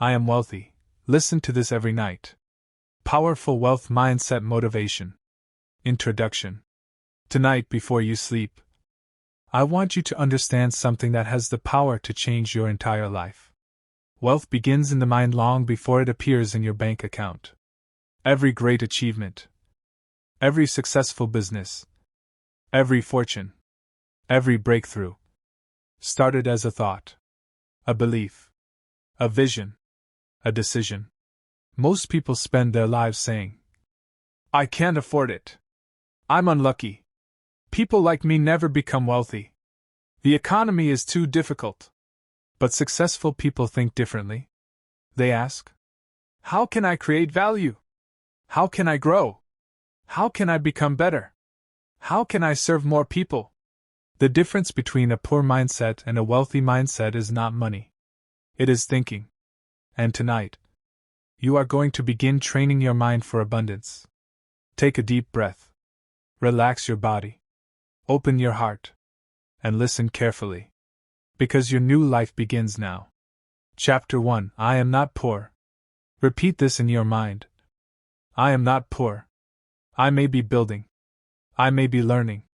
I am wealthy. Listen to this every night. Powerful Wealth Mindset Motivation. Introduction. Tonight, before you sleep, I want you to understand something that has the power to change your entire life. Wealth begins in the mind long before it appears in your bank account. Every great achievement, every successful business, every fortune, every breakthrough started as a thought, a belief, a vision, a decision. Most people spend their lives saying, "I can't afford it. I'm unlucky. People like me never become wealthy. The economy is too difficult." But successful people think differently. They ask, "How can I create value? How can I grow? How can I become better? How can I serve more people?" The difference between a poor mindset and a wealthy mindset is not money. It is thinking. And tonight, you are going to begin training your mind for abundance. Take a deep breath. Relax your body. Open your heart. And listen carefully. Because your new life begins now. Chapter 1. I am not poor. Repeat this in your mind. I am not poor. I may be building. I may be learning.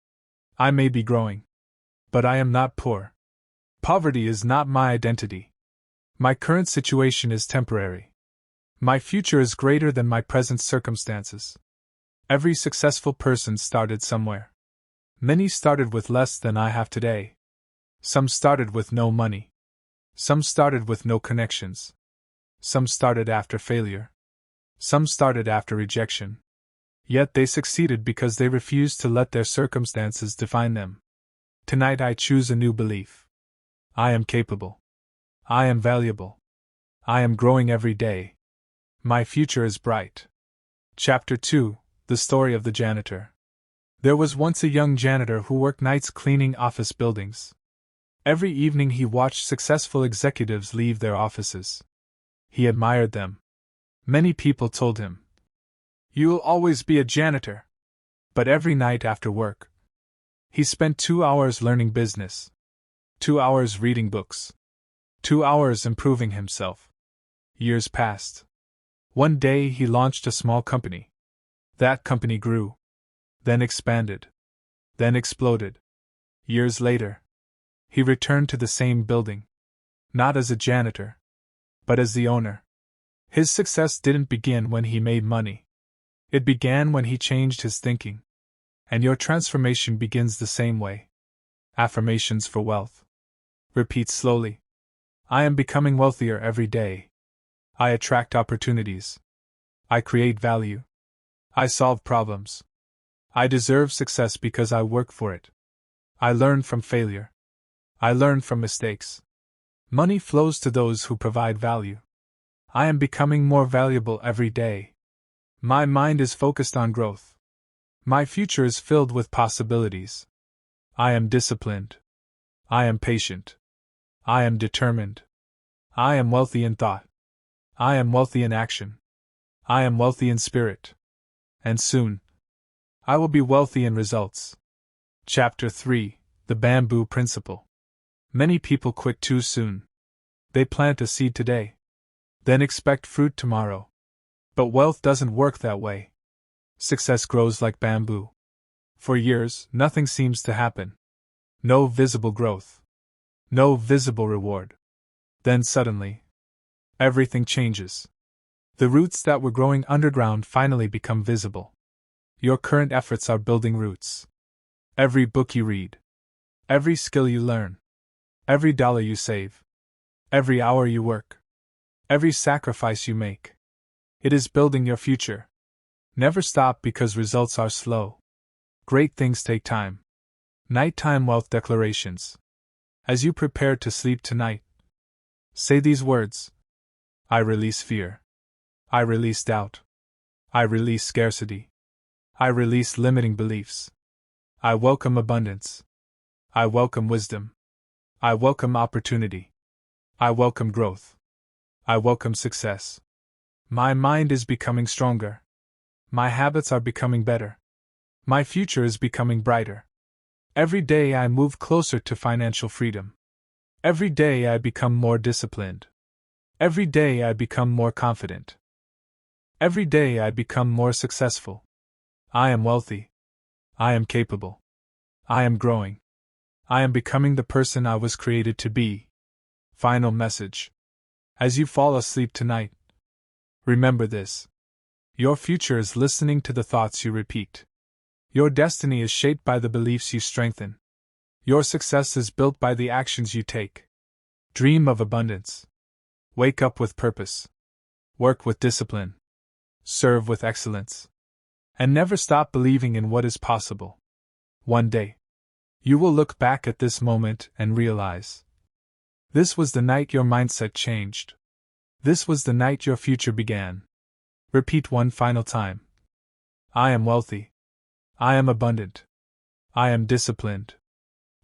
I may be growing. But I am not poor. Poverty is not my identity. My current situation is temporary. My future is greater than my present circumstances. Every successful person started somewhere. Many started with less than I have today. Some started with no money. Some started with no connections. Some started after failure. Some started after rejection. Yet they succeeded because they refused to let their circumstances define them. Tonight I choose a new belief. I am capable. I am valuable. I am growing every day. My future is bright. Chapter 2. The Story of the Janitor. There was once a young janitor who worked nights cleaning office buildings. Every evening he watched successful executives leave their offices. He admired them. Many people told him, "You'll always be a janitor." But every night after work, he spent 2 hours learning business, 2 hours reading books, 2 hours improving himself. Years passed. One day he launched a small company. That company grew, then expanded, then exploded. Years later, he returned to the same building, not as a janitor, but as the owner. His success didn't begin when he made money. It began when he changed his thinking. And your transformation begins the same way. Affirmations for wealth. Repeat slowly. I am becoming wealthier every day. I attract opportunities. I create value. I solve problems. I deserve success because I work for it. I learn from failure. I learn from mistakes. Money flows to those who provide value. I am becoming more valuable every day. My mind is focused on growth. My future is filled with possibilities. I am disciplined. I am patient. I am determined. I am wealthy in thought. I am wealthy in action. I am wealthy in spirit. And soon, I will be wealthy in results. Chapter 3. The Bamboo Principle. Many people quit too soon. They plant a seed today, then expect fruit tomorrow. But wealth doesn't work that way. Success grows like bamboo. For years, nothing seems to happen. No visible growth. No visible reward. Then suddenly, everything changes. The roots that were growing underground finally become visible. Your current efforts are building roots. Every book you read, every skill you learn, every dollar you save, every hour you work, every sacrifice you make, it is building your future. Never stop because results are slow. Great things take time. Nighttime Wealth Declarations. As you prepare to sleep tonight, say these words. I release fear. I release doubt. I release scarcity. I release limiting beliefs. I welcome abundance. I welcome wisdom. I welcome opportunity. I welcome growth. I welcome success. My mind is becoming stronger. My habits are becoming better. My future is becoming brighter. Every day I move closer to financial freedom. Every day I become more disciplined. Every day I become more confident. Every day I become more successful. I am wealthy. I am capable. I am growing. I am becoming the person I was created to be. Final message. As you fall asleep tonight, remember this. Your future is listening to the thoughts you repeat. Your destiny is shaped by the beliefs you strengthen. Your success is built by the actions you take. Dream of abundance. Wake up with purpose. Work with discipline. Serve with excellence. And never stop believing in what is possible. One day, you will look back at this moment and realize, this was the night your mindset changed. This was the night your future began. Repeat one final time. I am wealthy. I am abundant. I am disciplined.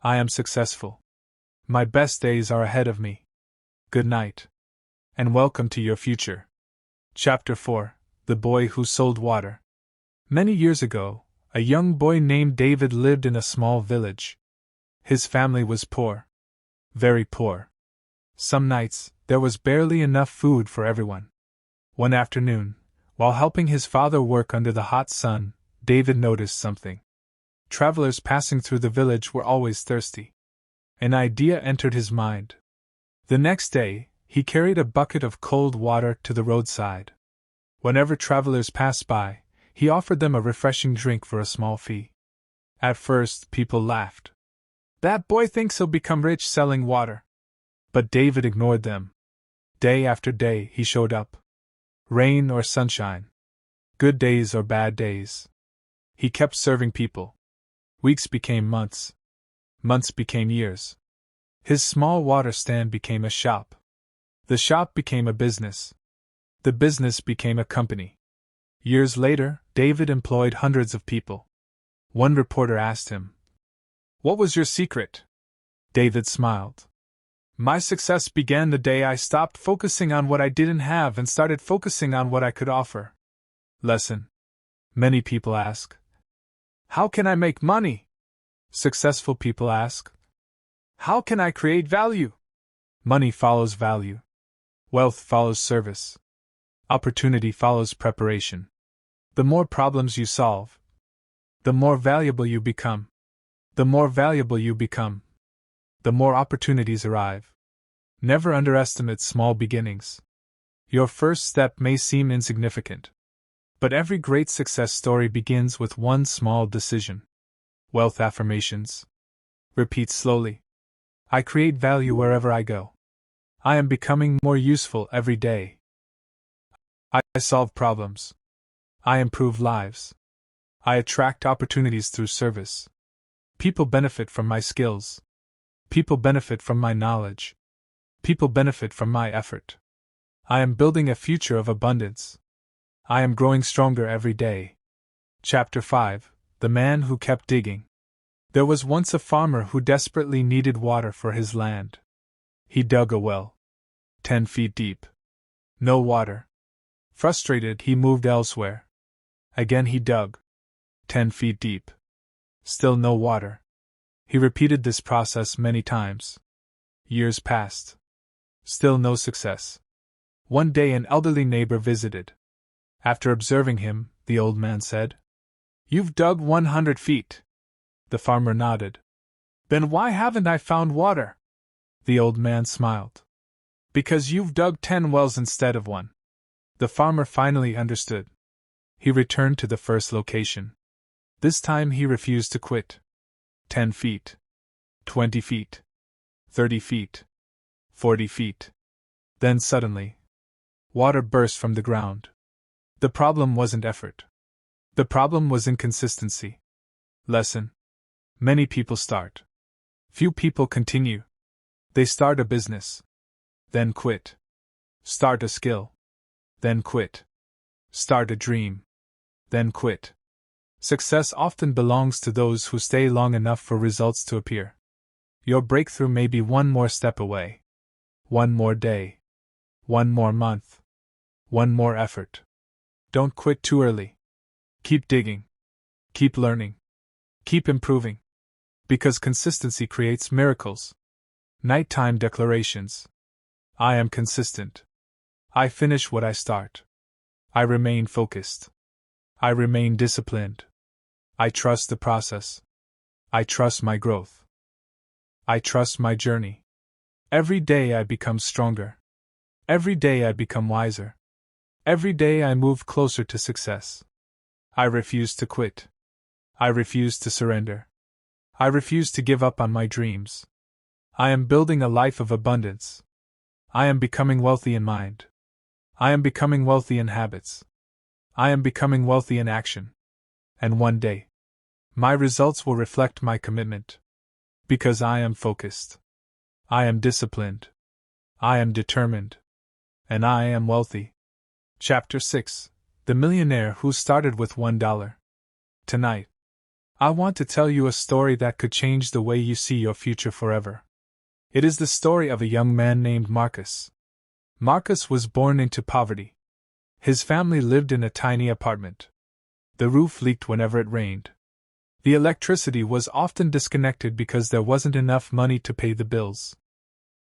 I am successful. My best days are ahead of me. Good night. And welcome to your future. Chapter 4: The Boy Who Sold Water. Many years ago, a young boy named David lived in a small village. His family was poor. Very poor. Some nights, there was barely enough food for everyone. One afternoon, while helping his father work under the hot sun, David noticed something. Travelers passing through the village were always thirsty. An idea entered his mind. The next day, he carried a bucket of cold water to the roadside. Whenever travelers passed by, he offered them a refreshing drink for a small fee. At first, people laughed. That boy thinks he'll become rich selling water. But David ignored them. Day after day, he showed up. Rain or sunshine. Good days or bad days. He kept serving people. Weeks became months. Months became years. His small water stand became a shop. The shop became a business. The business became a company. Years later, David employed hundreds of people. One reporter asked him, "What was your secret?" David smiled. "My success began the day I stopped focusing on what I didn't have and started focusing on what I could offer." Lesson. Many people ask, "How can I make money?" Successful people ask, "How can I create value?" Money follows value. Wealth follows service. Opportunity follows preparation. The more problems you solve, the more valuable you become. The more valuable you become, the more opportunities arrive. Never underestimate small beginnings. Your first step may seem insignificant, but every great success story begins with one small decision. Wealth affirmations. Repeat slowly. I create value wherever I go. I am becoming more useful every day. I solve problems. I improve lives. I attract opportunities through service. People benefit from my skills. People benefit from my knowledge. People benefit from my effort. I am building a future of abundance. I am growing stronger every day. Chapter 5: The Man Who Kept Digging. There was once a farmer who desperately needed water for his land. He dug a well. 10 feet deep. No water. Frustrated, he moved elsewhere. Again he dug. 10 feet deep. Still no water. He repeated this process many times. Years passed. Still no success. One day an elderly neighbor visited. After observing him, the old man said, "You've dug 100 feet. The farmer nodded. "Then why haven't I found water?" The old man smiled. "Because you've dug 10 wells instead of one." The farmer finally understood. He returned to the first location. This time he refused to quit. 10 feet. 20 feet. 30 feet. 40 feet. Then suddenly, water burst from the ground. The problem wasn't effort. The problem was inconsistency. Lesson. Many people start. Few people continue. They start a business. Then quit. Start a skill. Then quit. Start a dream. Then quit. Success often belongs to those who stay long enough for results to appear. Your breakthrough may be one more step away. One more day. One more month. One more effort. Don't quit too early. Keep digging. Keep learning. Keep improving. Because consistency creates miracles. Nighttime declarations. I am consistent. I finish what I start. I remain focused. I remain disciplined. I trust the process. I trust my growth. I trust my journey. Every day I become stronger. Every day I become wiser. Every day I move closer to success. I refuse to quit. I refuse to surrender. I refuse to give up on my dreams. I am building a life of abundance. I am becoming wealthy in mind. I am becoming wealthy in habits. I am becoming wealthy in action. And one day, my results will reflect my commitment. Because I am focused. I am disciplined. I am determined. And I am wealthy. Chapter 6: The Millionaire Who Started with $1. Tonight, I want to tell you a story that could change the way you see your future forever. It is the story of a young man named Marcus. Marcus was born into poverty. His family lived in a tiny apartment. The roof leaked whenever it rained. The electricity was often disconnected because there wasn't enough money to pay the bills.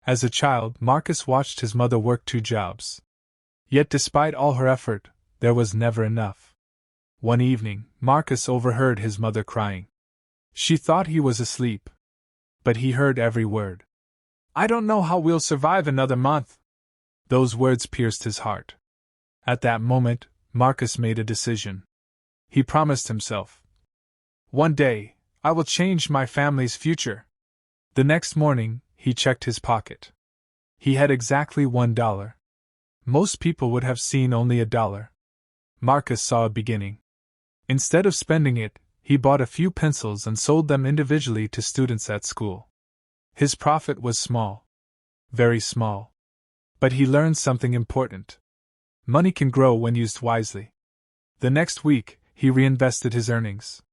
As a child, Marcus watched his mother work 2 jobs. Yet despite all her effort, there was never enough. One evening, Marcus overheard his mother crying. She thought he was asleep. But he heard every word. "I don't know how we'll survive another month." Those words pierced his heart. At that moment, Marcus made a decision. He promised himself, "One day, I will change my family's future." The next morning, he checked his pocket. He had exactly $1. Most people would have seen only $1. Marcus saw a beginning. Instead of spending it, he bought a few pencils and sold them individually to students at school. His profit was small. Very small. But he learned something important. Money can grow when used wisely. The next week, he reinvested his earnings.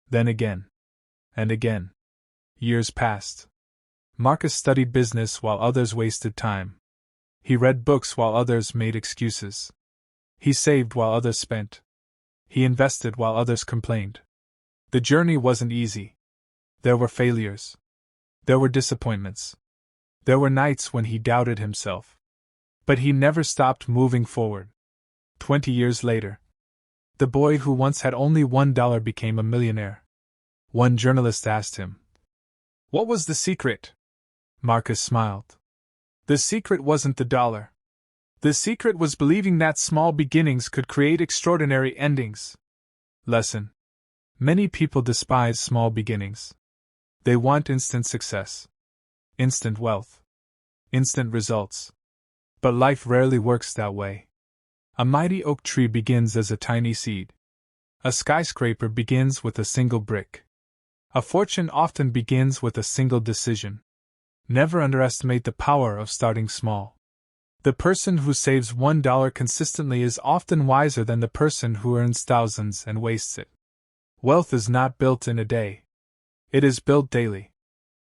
Then again. And again. Years passed. Marcus studied business while others wasted time. He read books while others made excuses. He saved while others spent. He invested while others complained. The journey wasn't easy. There were failures. There were disappointments. There were nights when he doubted himself. But he never stopped moving forward. 20 years later, the boy who once had only $1 became a millionaire. One journalist asked him, "What was the secret?" Marcus smiled. "The secret wasn't the dollar. The secret was believing that small beginnings could create extraordinary endings." Lesson: many people despise small beginnings. They want instant success, instant wealth, instant results. But life rarely works that way. A mighty oak tree begins as a tiny seed. A skyscraper begins with a single brick. A fortune often begins with a single decision. Never underestimate the power of starting small. The person who saves $1 consistently is often wiser than the person who earns thousands and wastes it. Wealth is not built in a day. It is built daily.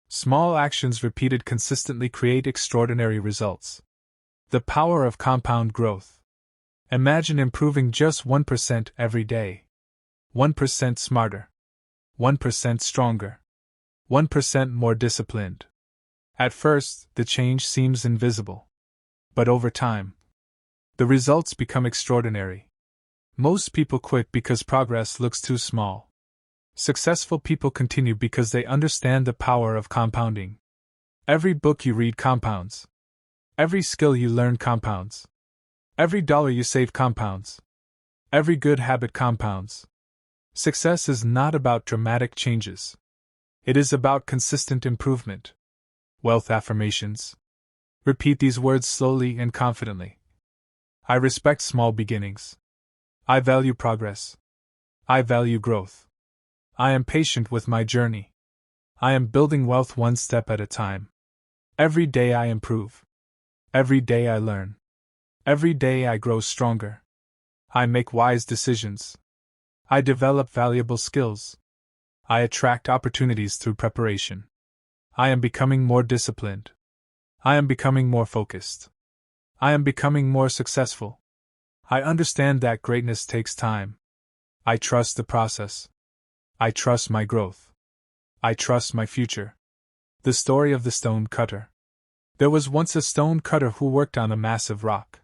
Small actions repeated consistently create extraordinary results. The power of compound growth. Imagine improving just 1% every day. 1% smarter. 1% stronger. 1% more disciplined. At first, the change seems invisible. But over time, the results become extraordinary. Most people quit because progress looks too small. Successful people continue because they understand the power of compounding. Every book you read compounds. Every skill you learn compounds. Every dollar you save compounds. Every good habit compounds. Success is not about dramatic changes. It is about consistent improvement. Wealth affirmations. Repeat these words slowly and confidently. I respect small beginnings. I value progress. I value growth. I am patient with my journey. I am building wealth one step at a time. Every day I improve. Every day I learn. Every day I grow stronger. I make wise decisions. I develop valuable skills. I attract opportunities through preparation. I am becoming more disciplined. I am becoming more focused. I am becoming more successful. I understand that greatness takes time. I trust the process. I trust my growth. I trust my future. The story of the stone cutter. There was once a stone cutter who worked on a massive rock.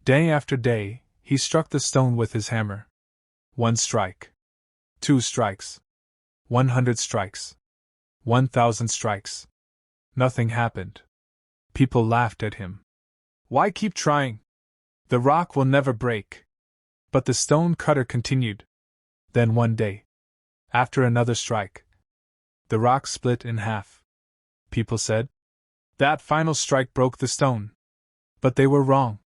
Day after day, he struck the stone with his hammer. 1 strike. 2 strikes. 100 strikes. 1,000 strikes. Nothing happened. People laughed at him. Why keep trying? The rock will never break. But the stone cutter continued. Then one day, after another strike, the rock split in half. People said, that final strike broke the stone. But they were wrong.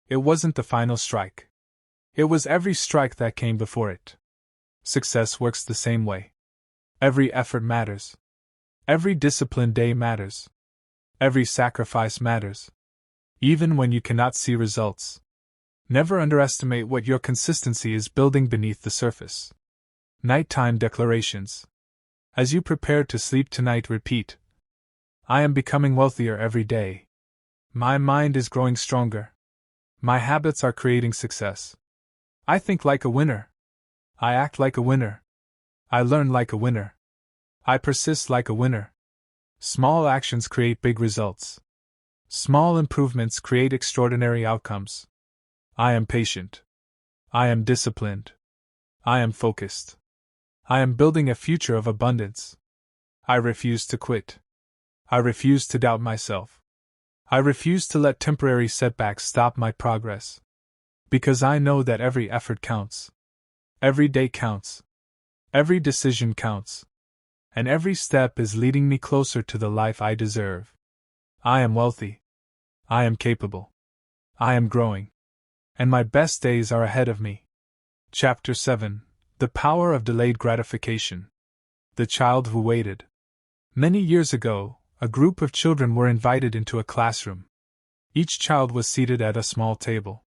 It wasn't the final strike. It was every strike that came before it. Success works the same way. Every effort matters. Every disciplined day matters. Every sacrifice matters. Even when you cannot see results. Never underestimate what your consistency is building beneath the surface. Nighttime declarations. As you prepare to sleep tonight, repeat, I am becoming wealthier every day. My mind is growing stronger. My habits are creating success. I think like a winner. I act like a winner. I learn like a winner. I persist like a winner. Small actions create big results. Small improvements create extraordinary outcomes. I am patient. I am disciplined. I am focused. I am building a future of abundance. I refuse to quit. I refuse to doubt myself. I refuse to let temporary setbacks stop my progress. Because I know that every effort counts. Every day counts. Every decision counts. And every step is leading me closer to the life I deserve. I am wealthy. I am capable. I am growing. And my best days are ahead of me. Chapter 7. The Power of Delayed Gratification. The Child Who Waited. Many years ago, a group of children were invited into a classroom. Each child was seated at a small table.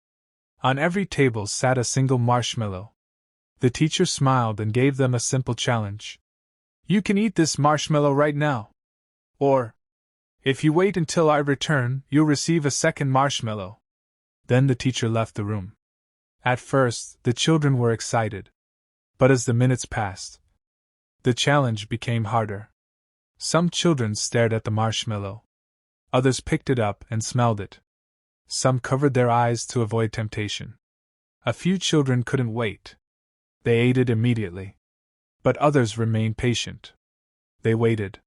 On every table sat a single marshmallow. The teacher smiled and gave them a simple challenge. You can eat this marshmallow right now. Or, if you wait until I return, you'll receive a second marshmallow. Then the teacher left the room. At first, the children were excited. But as the minutes passed, the challenge became harder. Some children stared at the marshmallow. Others picked it up and smelled it. Some covered their eyes to avoid temptation. A few children couldn't wait. They ate it immediately. But others remained patient. They waited.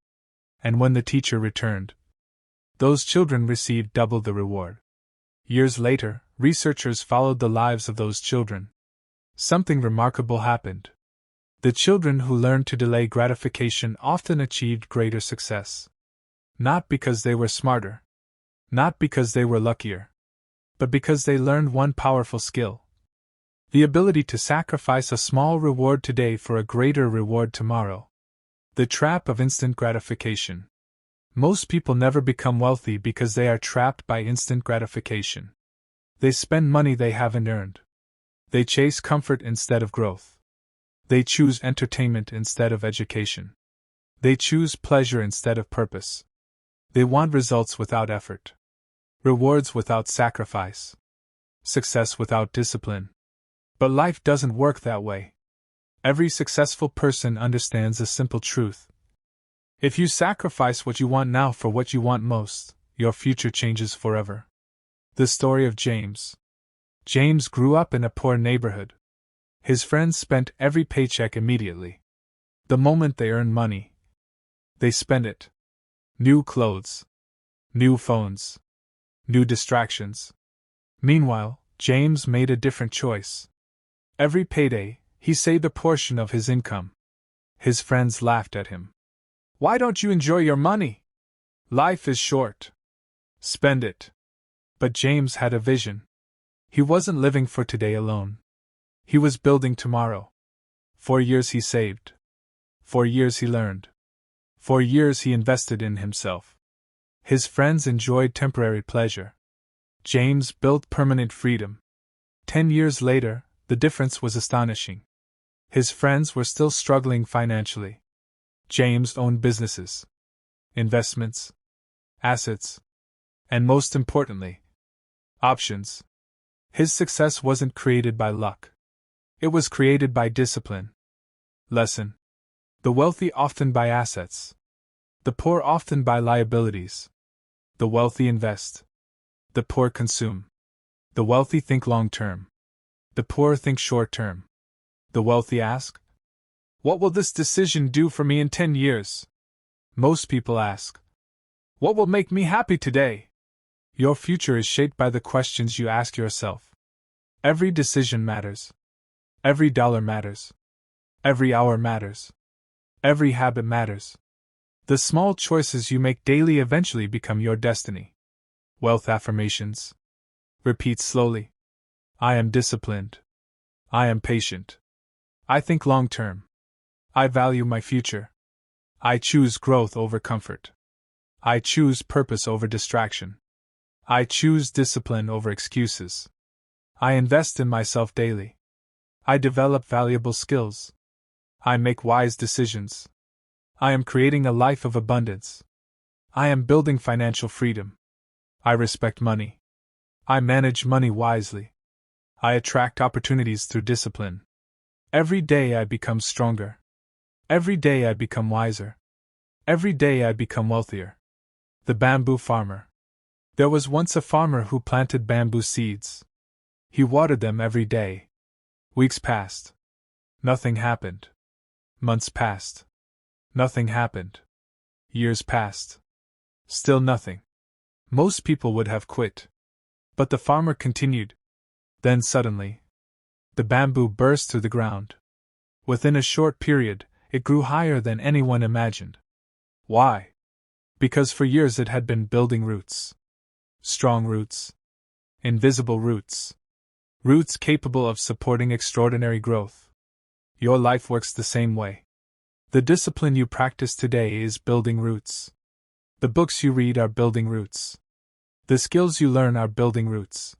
And when the teacher returned, those children received double the reward. Years later, researchers followed the lives of those children. Something remarkable happened. The children who learned to delay gratification often achieved greater success. Not because they were smarter. Not because they were luckier. But because they learned one powerful skill. The ability to sacrifice a small reward today for a greater reward tomorrow. The trap of instant gratification. Most people never become wealthy because they are trapped by instant gratification. They spend money they haven't earned. They chase comfort instead of growth. They choose entertainment instead of education. They choose pleasure instead of purpose. They want results without effort. Rewards without sacrifice. Success without discipline. But life doesn't work that way. Every successful person understands a simple truth. If you sacrifice what you want now for what you want most, your future changes forever. The story of James. James grew up in a poor neighborhood. His friends spent every paycheck immediately. The moment they earned money, they spent it. New clothes. New phones. New distractions. Meanwhile, James made a different choice. Every payday, he saved a portion of his income. His friends laughed at him. Why don't you enjoy your money? Life is short. Spend it. But James had a vision. He wasn't living for today alone. He was building tomorrow. 4 years he saved. 4 years he learned. 4 years he invested in himself. His friends enjoyed temporary pleasure. James built permanent freedom. 10 years later, the difference was astonishing. His friends were still struggling financially. James owned businesses, investments, assets, and most importantly, options. His success wasn't created by luck. It was created by discipline. Lesson: the wealthy often buy assets. The poor often buy liabilities. The wealthy invest. The poor consume. The wealthy think long term. The poor think short term. The wealthy ask, "What will this decision do for me in 10 years?" Most people ask, "What will make me happy today?" Your future is shaped by the questions you ask yourself. Every decision matters. Every dollar matters. Every hour matters. Every habit matters. The small choices you make daily eventually become your destiny. Wealth affirmations. Repeat slowly. I am disciplined. I am patient. I think long term. I value my future. I choose growth over comfort. I choose purpose over distraction. I choose discipline over excuses. I invest in myself daily. I develop valuable skills. I make wise decisions. I am creating a life of abundance. I am building financial freedom. I respect money. I manage money wisely. I attract opportunities through discipline. Every day I become stronger. Every day I become wiser. Every day I become wealthier. The bamboo farmer. There was once a farmer who planted bamboo seeds. He watered them every day. Weeks passed. Nothing happened. Months passed. Nothing happened. Years passed. Still nothing. Most people would have quit. But the farmer continued. Then suddenly, the bamboo burst through the ground. Within a short period, it grew higher than anyone imagined. Why? Because for years it had been building roots. Strong roots. Invisible roots. Roots capable of supporting extraordinary growth. Your life works the same way. The discipline you practice today is building roots. The books you read are building roots. The skills you learn are building roots.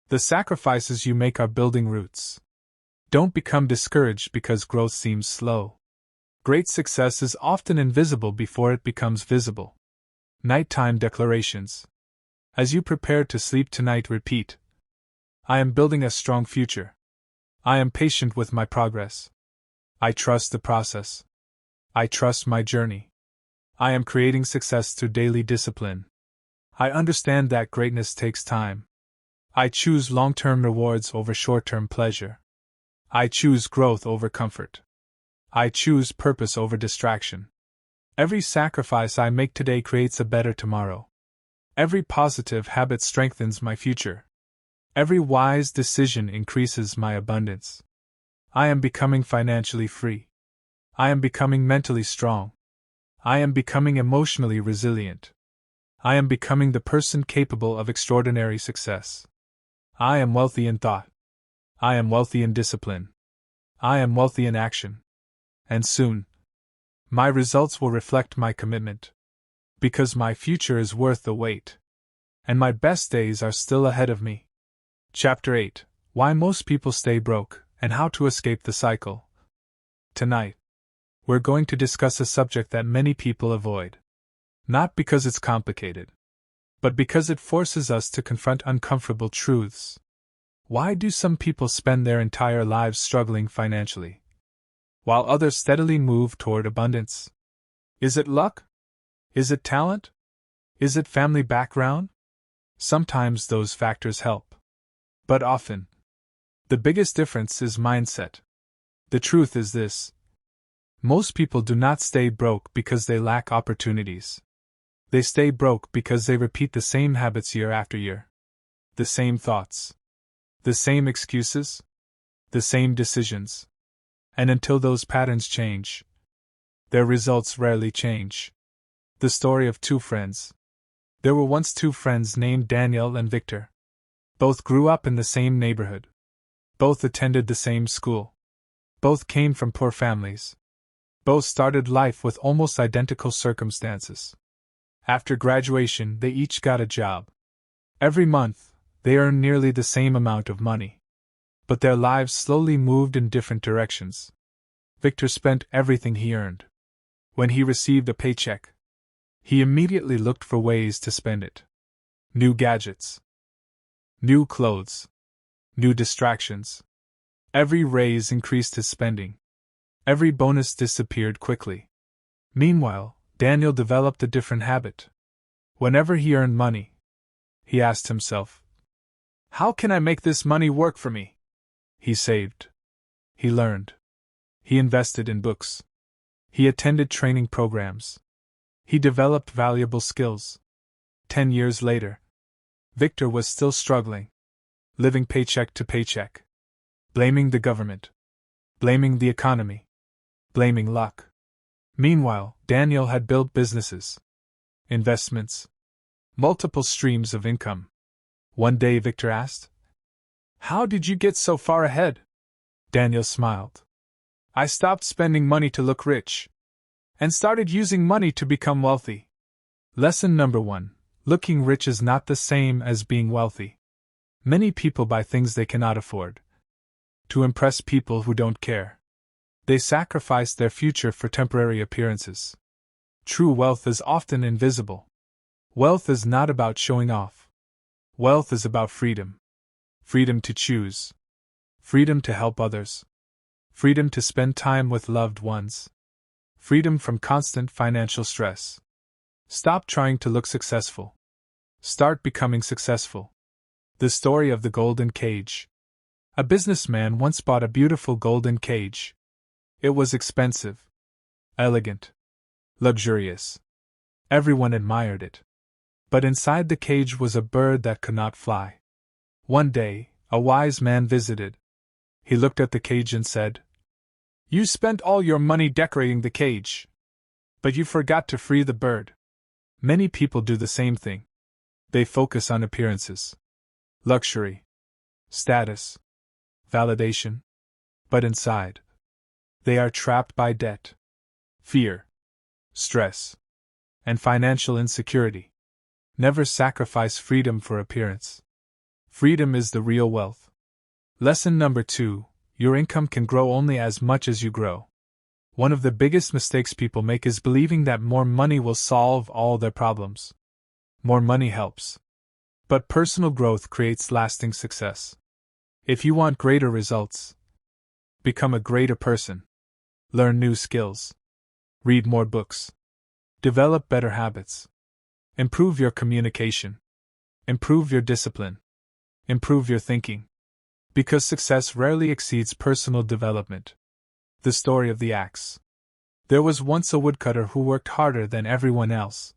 The sacrifices you make are building roots. Don't become discouraged because growth seems slow. Great success is often invisible before it becomes visible. Nighttime declarations. As you prepare to sleep tonight, repeat, I am building a strong future. I am patient with my progress. I trust the process. I trust my journey. I am creating success through daily discipline. I understand that greatness takes time. I choose long-term rewards over short-term pleasure. I choose growth over comfort. I choose purpose over distraction. Every sacrifice I make today creates a better tomorrow. Every positive habit strengthens my future. Every wise decision increases my abundance. I am becoming financially free. I am becoming mentally strong. I am becoming emotionally resilient. I am becoming the person capable of extraordinary success. I am wealthy in thought. I am wealthy in discipline. I am wealthy in action. And soon, my results will reflect my commitment. Because my future is worth the wait. And my best days are still ahead of me. Chapter 8: Why Most People Stay Broke, and How to Escape the Cycle. Tonight, we're going to discuss a subject that many people avoid. Not because it's complicated, but because it forces us to confront uncomfortable truths. Why do some people spend their entire lives struggling financially, while others steadily move toward abundance? Is it luck? Is it talent? Is it family background? Sometimes those factors help. But often, the biggest difference is mindset. The truth is this: most people do not stay broke because they lack opportunities. They stay broke because they repeat the same habits year after year. The same thoughts. The same excuses. The same decisions. And until those patterns change, their results rarely change. The story of two friends. There were once two friends named Daniel and Victor. Both grew up in the same neighborhood. Both attended the same school. Both came from poor families. Both started life with almost identical circumstances. After graduation, they each got a job. Every month, they earned nearly the same amount of money. But their lives slowly moved in different directions. Victor spent everything he earned. When he received a paycheck, he immediately looked for ways to spend it. New gadgets. New clothes. New distractions. Every raise increased his spending. Every bonus disappeared quickly. Meanwhile, Daniel developed a different habit. Whenever he earned money, he asked himself, How can I make this money work for me? He saved. He learned. He invested in books. He attended training programs. He developed valuable skills. 10 years later, Victor was still struggling, living paycheck to paycheck, blaming the government, blaming the economy, blaming luck. Meanwhile, Daniel had built businesses, investments, multiple streams of income. One day Victor asked, "How did you get so far ahead?" Daniel smiled. "I stopped spending money to look rich and started using money to become wealthy." Lesson number 1. Looking rich is not the same as being wealthy. Many people buy things they cannot afford to impress people who don't care. They sacrifice their future for temporary appearances. True wealth is often invisible. Wealth is not about showing off. Wealth is about freedom. Freedom to choose. Freedom to help others. Freedom to spend time with loved ones. Freedom from constant financial stress. Stop trying to look successful. Start becoming successful. The story of the golden cage. A businessman once bought a beautiful golden cage. It was expensive, elegant, luxurious. Everyone admired it. But inside the cage was a bird that could not fly. One day, a wise man visited. He looked at the cage and said, "You spent all your money decorating the cage, but you forgot to free the bird." Many people do the same thing. They focus on appearances, luxury, status, validation, but inside, they are trapped by debt, fear, stress, and financial insecurity. Never sacrifice freedom for appearance. Freedom is the real wealth. Lesson number 2. Your income can grow only as much as you grow. One of the biggest mistakes people make is believing that more money will solve all their problems. More money helps. But personal growth creates lasting success. If you want greater results, become a greater person. Learn new skills. Read more books. Develop better habits. Improve your communication. Improve your discipline. Improve your thinking. Because success rarely exceeds personal development. The story of the axe. There was once a woodcutter who worked harder than everyone else.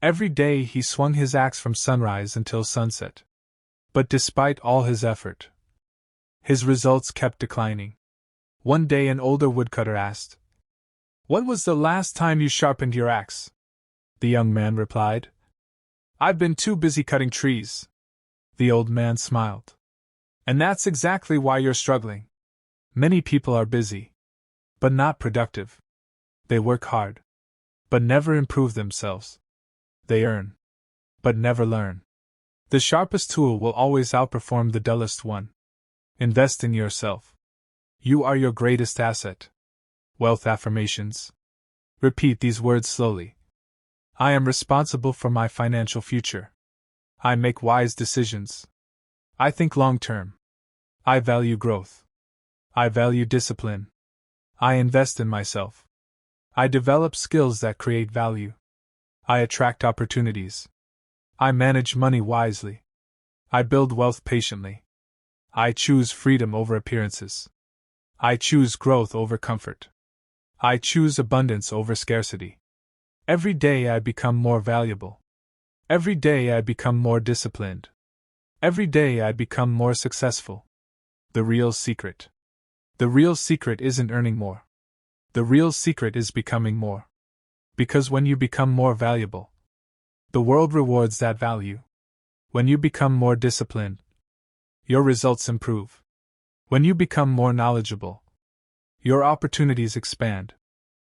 Every day he swung his axe from sunrise until sunset. But despite all his effort, his results kept declining. One day an older woodcutter asked, "When was the last time you sharpened your axe?" The young man replied, "I've been too busy cutting trees." The old man smiled. "And that's exactly why you're struggling. Many people are busy, but not productive. They work hard, but never improve themselves. They earn, but never learn. The sharpest tool will always outperform the dullest one. Invest in yourself. You are your greatest asset." Wealth affirmations. Repeat these words slowly. I am responsible for my financial future. I make wise decisions. I think long term. I value growth. I value discipline. I invest in myself. I develop skills that create value. I attract opportunities. I manage money wisely. I build wealth patiently. I choose freedom over appearances. I choose growth over comfort. I choose abundance over scarcity. Every day I become more valuable. Every day I become more disciplined. Every day I become more successful. The real secret. The real secret isn't earning more. The real secret is becoming more. Because when you become more valuable, the world rewards that value. When you become more disciplined, your results improve. When you become more knowledgeable, your opportunities expand.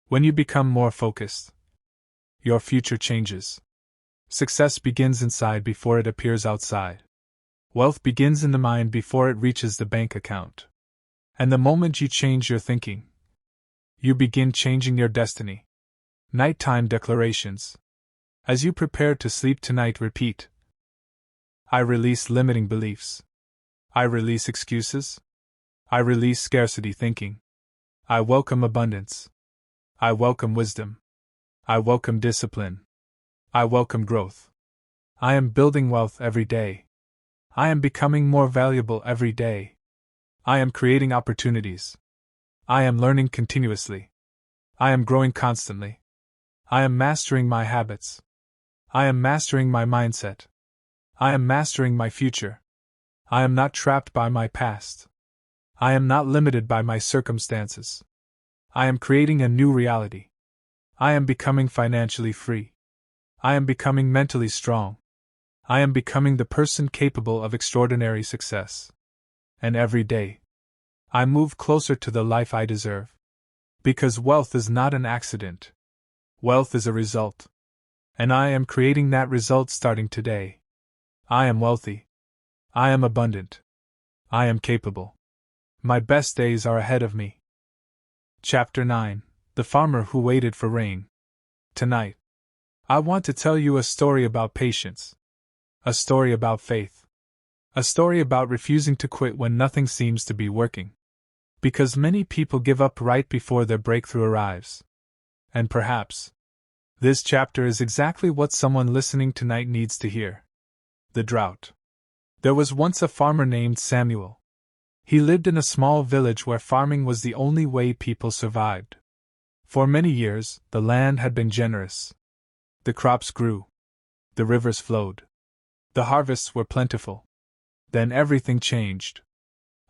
When you become more focused, your future changes. Success begins inside before it appears outside. Wealth begins in the mind before it reaches the bank account. And the moment you change your thinking, you begin changing your destiny. Nighttime declarations. As you prepare to sleep tonight, repeat: I release limiting beliefs. I release excuses. I release scarcity thinking. I welcome abundance. I welcome wisdom. I welcome discipline. I welcome growth. I am building wealth every day. I am becoming more valuable every day. I am creating opportunities. I am learning continuously. I am growing constantly. I am mastering my habits. I am mastering my mindset. I am mastering my future. I am not trapped by my past. I am not limited by my circumstances. I am creating a new reality. I am becoming financially free. I am becoming mentally strong. I am becoming the person capable of extraordinary success. And every day, I move closer to the life I deserve. Because wealth is not an accident. Wealth is a result. And I am creating that result starting today. I am wealthy. I am abundant. I am capable. My best days are ahead of me. Chapter 9: The Farmer Who Waited for Rain. Tonight, I want to tell you a story about patience. A story about faith. A story about refusing to quit when nothing seems to be working. Because many people give up right before their breakthrough arrives. And perhaps, this chapter is exactly what someone listening tonight needs to hear. The drought. There was once a farmer named Samuel. He lived in a small village where farming was the only way people survived. For many years, the land had been generous. The crops grew. The rivers flowed. The harvests were plentiful. Then everything changed.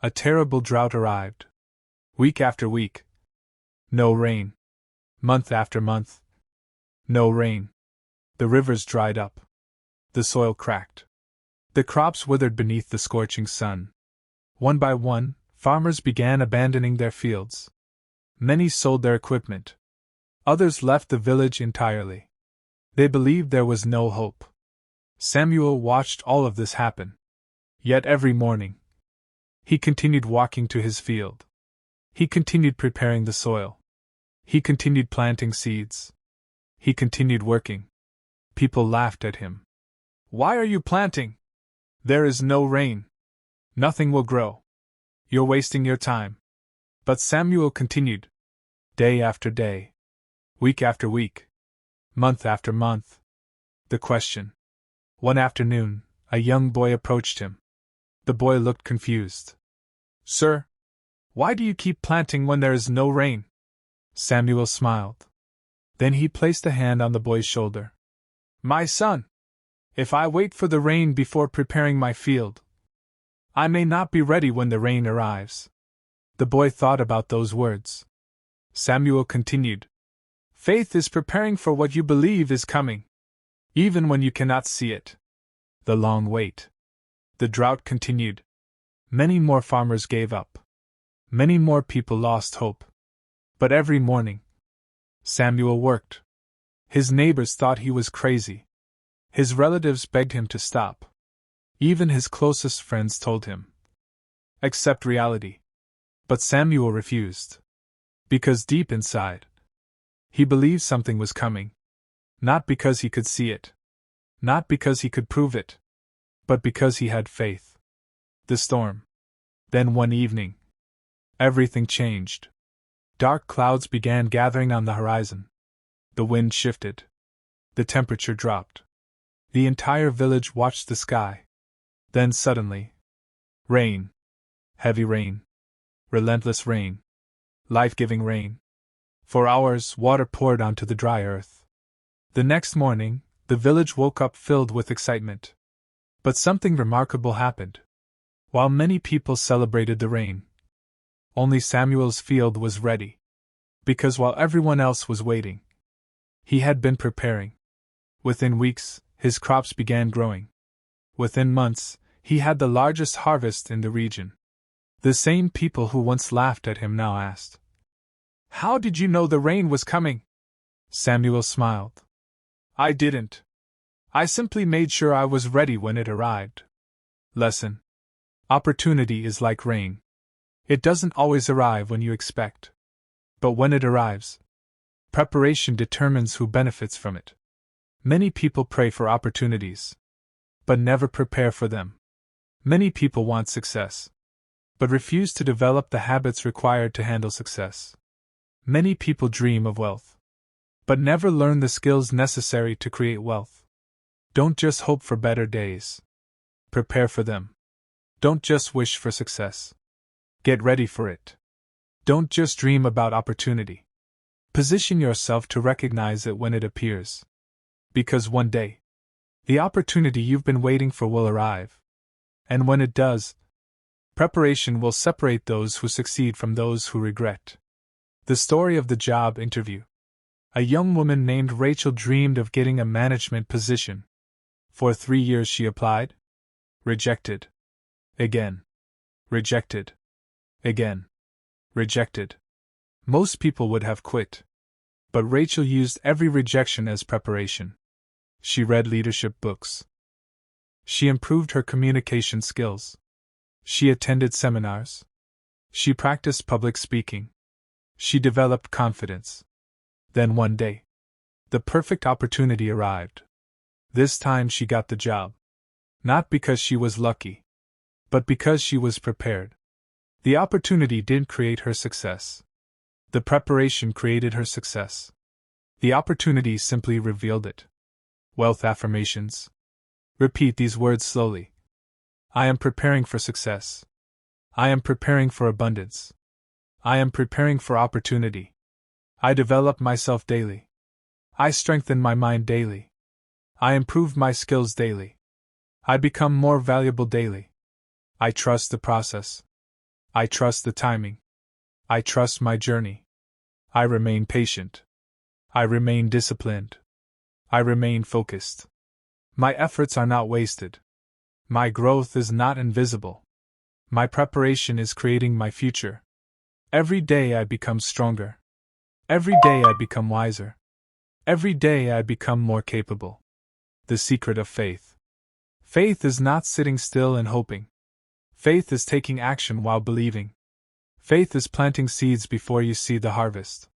A terrible drought arrived. Week after week. No rain. Month after month. No rain. The rivers dried up. The soil cracked. The crops withered beneath the scorching sun. One by one, farmers began abandoning their fields. Many sold their equipment. Others left the village entirely. They believed there was no hope. Samuel watched all of this happen. Yet every morning, he continued walking to his field. He continued preparing the soil. He continued planting seeds. He continued working. People laughed at him. "Why are you planting? There is no rain. Nothing will grow. You're wasting your time." But Samuel continued. Day after day. Week after week. Month after month. The question. One afternoon, a young boy approached him. The boy looked confused. "Sir, why do you keep planting when there is no rain?" Samuel smiled. Then he placed a hand on the boy's shoulder. "My son, if I wait for the rain before preparing my field, I may not be ready when the rain arrives." The boy thought about those words. Samuel continued. "Faith is preparing for what you believe is coming, even when you cannot see it." The long wait. The drought continued. Many more farmers gave up. Many more people lost hope. But every morning, Samuel worked. His neighbors thought he was crazy. His relatives begged him to stop. Even his closest friends told him, "Accept reality." But Samuel refused. Because deep inside, he believed something was coming. Not because he could see it. Not because he could prove it. But because he had faith. The storm. Then one evening, everything changed. Dark clouds began gathering on the horizon. The wind shifted. The temperature dropped. The entire village watched the sky. Then suddenly, rain. Heavy rain. Relentless rain. Life-giving rain. For hours, water poured onto the dry earth. The next morning, the village woke up filled with excitement. But something remarkable happened. While many people celebrated the rain, only Samuel's field was ready. Because while everyone else was waiting, he had been preparing. Within weeks, his crops began growing. Within months, he had the largest harvest in the region. The same people who once laughed at him now asked, "How did you know the rain was coming?" Samuel smiled. "I didn't. I simply made sure I was ready when it arrived." Lesson. Opportunity is like rain. It doesn't always arrive when you expect. But when it arrives, preparation determines who benefits from it. Many people pray for opportunities, but never prepare for them. Many people want success, but refuse to develop the habits required to handle success. Many people dream of wealth, but never learn the skills necessary to create wealth. Don't just hope for better days. Prepare for them. Don't just wish for success. Get ready for it. Don't just dream about opportunity. Position yourself to recognize it when it appears. Because one day, the opportunity you've been waiting for will arrive. And when it does, preparation will separate those who succeed from those who regret. The story of the job interview. A young woman named Rachel dreamed of getting a management position. For 3 years she applied. Rejected. Again. Rejected. Again. Rejected. Most people would have quit. But Rachel used every rejection as preparation. She read leadership books. She improved her communication skills. She attended seminars. She practiced public speaking. She developed confidence. Then one day, the perfect opportunity arrived. This time she got the job. Not because she was lucky, but because she was prepared. The opportunity didn't create her success. The preparation created her success. The opportunity simply revealed it. Wealth affirmations. Repeat these words slowly. I am preparing for success. I am preparing for abundance. I am preparing for opportunity. I develop myself daily. I strengthen my mind daily. I improve my skills daily. I become more valuable daily. I trust the process. I trust the timing. I trust my journey. I remain patient. I remain disciplined. I remain focused. My efforts are not wasted. My growth is not invisible. My preparation is creating my future. Every day I become stronger. Every day I become wiser. Every day I become more capable. The secret of faith. Faith is not sitting still and hoping. Faith is taking action while believing. Faith is planting seeds before you see the harvest.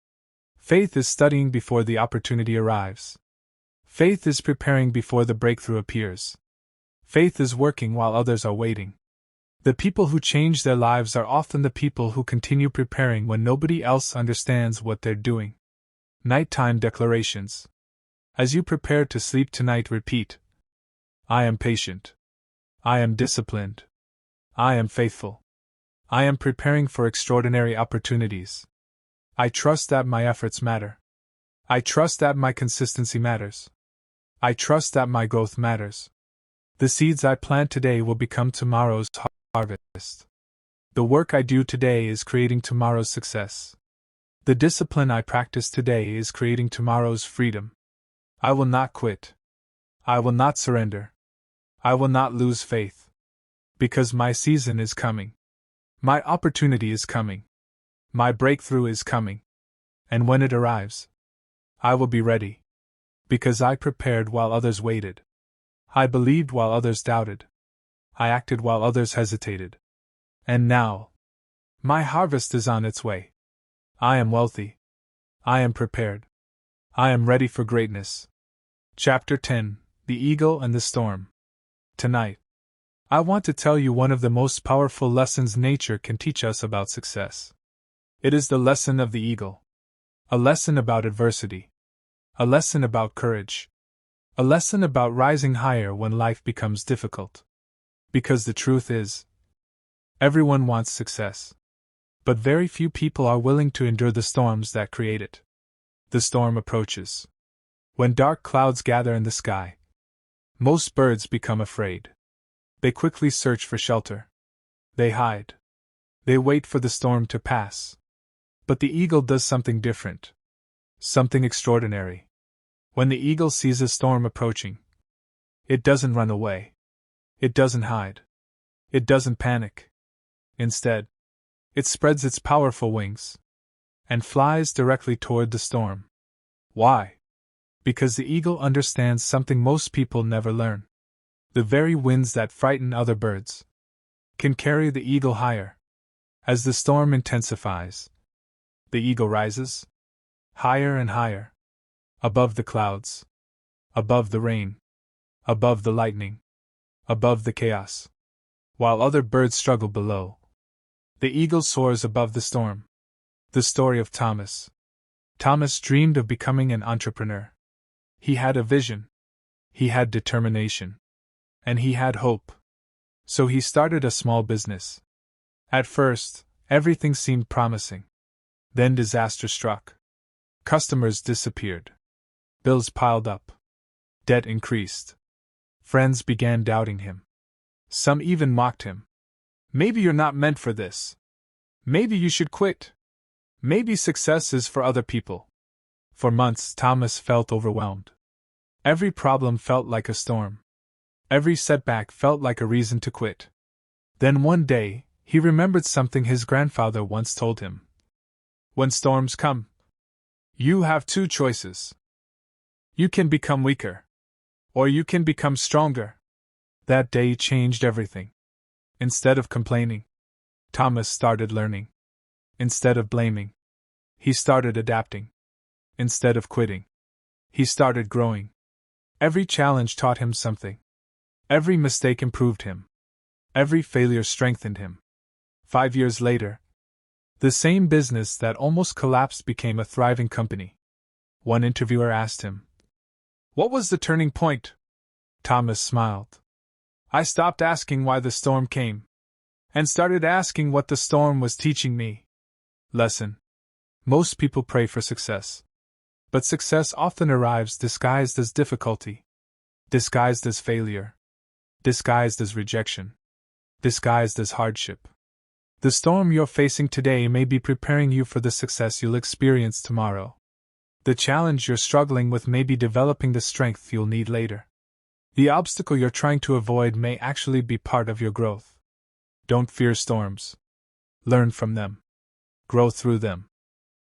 Faith is studying before the opportunity arrives. Faith is preparing before the breakthrough appears. Faith is working while others are waiting. The people who change their lives are often the people who continue preparing when nobody else understands what they're doing. Nighttime declarations. As you prepare to sleep tonight, repeat: I am patient. I am disciplined. I am faithful. I am preparing for extraordinary opportunities. I trust that my efforts matter. I trust that my consistency matters. I trust that my growth matters. The seeds I plant today will become tomorrow's harvest. The work I do today is creating tomorrow's success. The discipline I practice today is creating tomorrow's freedom. I will not quit. I will not surrender. I will not lose faith. Because my season is coming. My opportunity is coming. My breakthrough is coming. And when it arrives, I will be ready. Because I prepared while others waited. I believed while others doubted. I acted while others hesitated. And now, my harvest is on its way. I am wealthy. I am prepared. I am ready for greatness. Chapter 10: The Eagle and the Storm. Tonight, I want to tell you one of the most powerful lessons nature can teach us about success. It is the lesson of the eagle. A lesson about adversity. A lesson about courage. A lesson about rising higher when life becomes difficult. Because the truth is, everyone wants success. But very few people are willing to endure the storms that create it. The storm approaches. When dark clouds gather in the sky, most birds become afraid. They quickly search for shelter. They hide. They wait for the storm to pass. But the eagle does something different. Something extraordinary. When the eagle sees a storm approaching, it doesn't run away. It doesn't hide. It doesn't panic. Instead, it spreads its powerful wings and flies directly toward the storm. Why? Because the eagle understands something most people never learn. The very winds that frighten other birds can carry the eagle higher. As the storm intensifies, the eagle rises higher and higher, above the clouds, above the rain, above the lightning, above the chaos. While other birds struggle below, the eagle soars above the storm. The story of Thomas. Thomas dreamed of becoming an entrepreneur. He had a vision. He had determination. And he had hope. So he started a small business. At first, everything seemed promising. Then disaster struck. Customers disappeared. Bills piled up. Debt increased. Friends began doubting him. Some even mocked him. Maybe you're not meant for this. Maybe you should quit. Maybe success is for other people. For months, Thomas felt overwhelmed. Every problem felt like a storm. Every setback felt like a reason to quit. Then one day, he remembered something his grandfather once told him. When storms come, you have two choices. You can become weaker, or you can become stronger. That day changed everything. Instead of complaining, Thomas started learning. Instead of blaming, he started adapting. Instead of quitting, he started growing. Every challenge taught him something. Every mistake improved him. Every failure strengthened him. 5 years later, the same business that almost collapsed became a thriving company. One interviewer asked him, "What was the turning point?" Thomas smiled. "I stopped asking why the storm came, and started asking what the storm was teaching me." Lesson. Most people pray for success. But success often arrives disguised as difficulty, disguised as failure, disguised as rejection, disguised as hardship. The storm you're facing today may be preparing you for the success you'll experience tomorrow. The challenge you're struggling with may be developing the strength you'll need later. The obstacle you're trying to avoid may actually be part of your growth. Don't fear storms. Learn from them. Grow through them.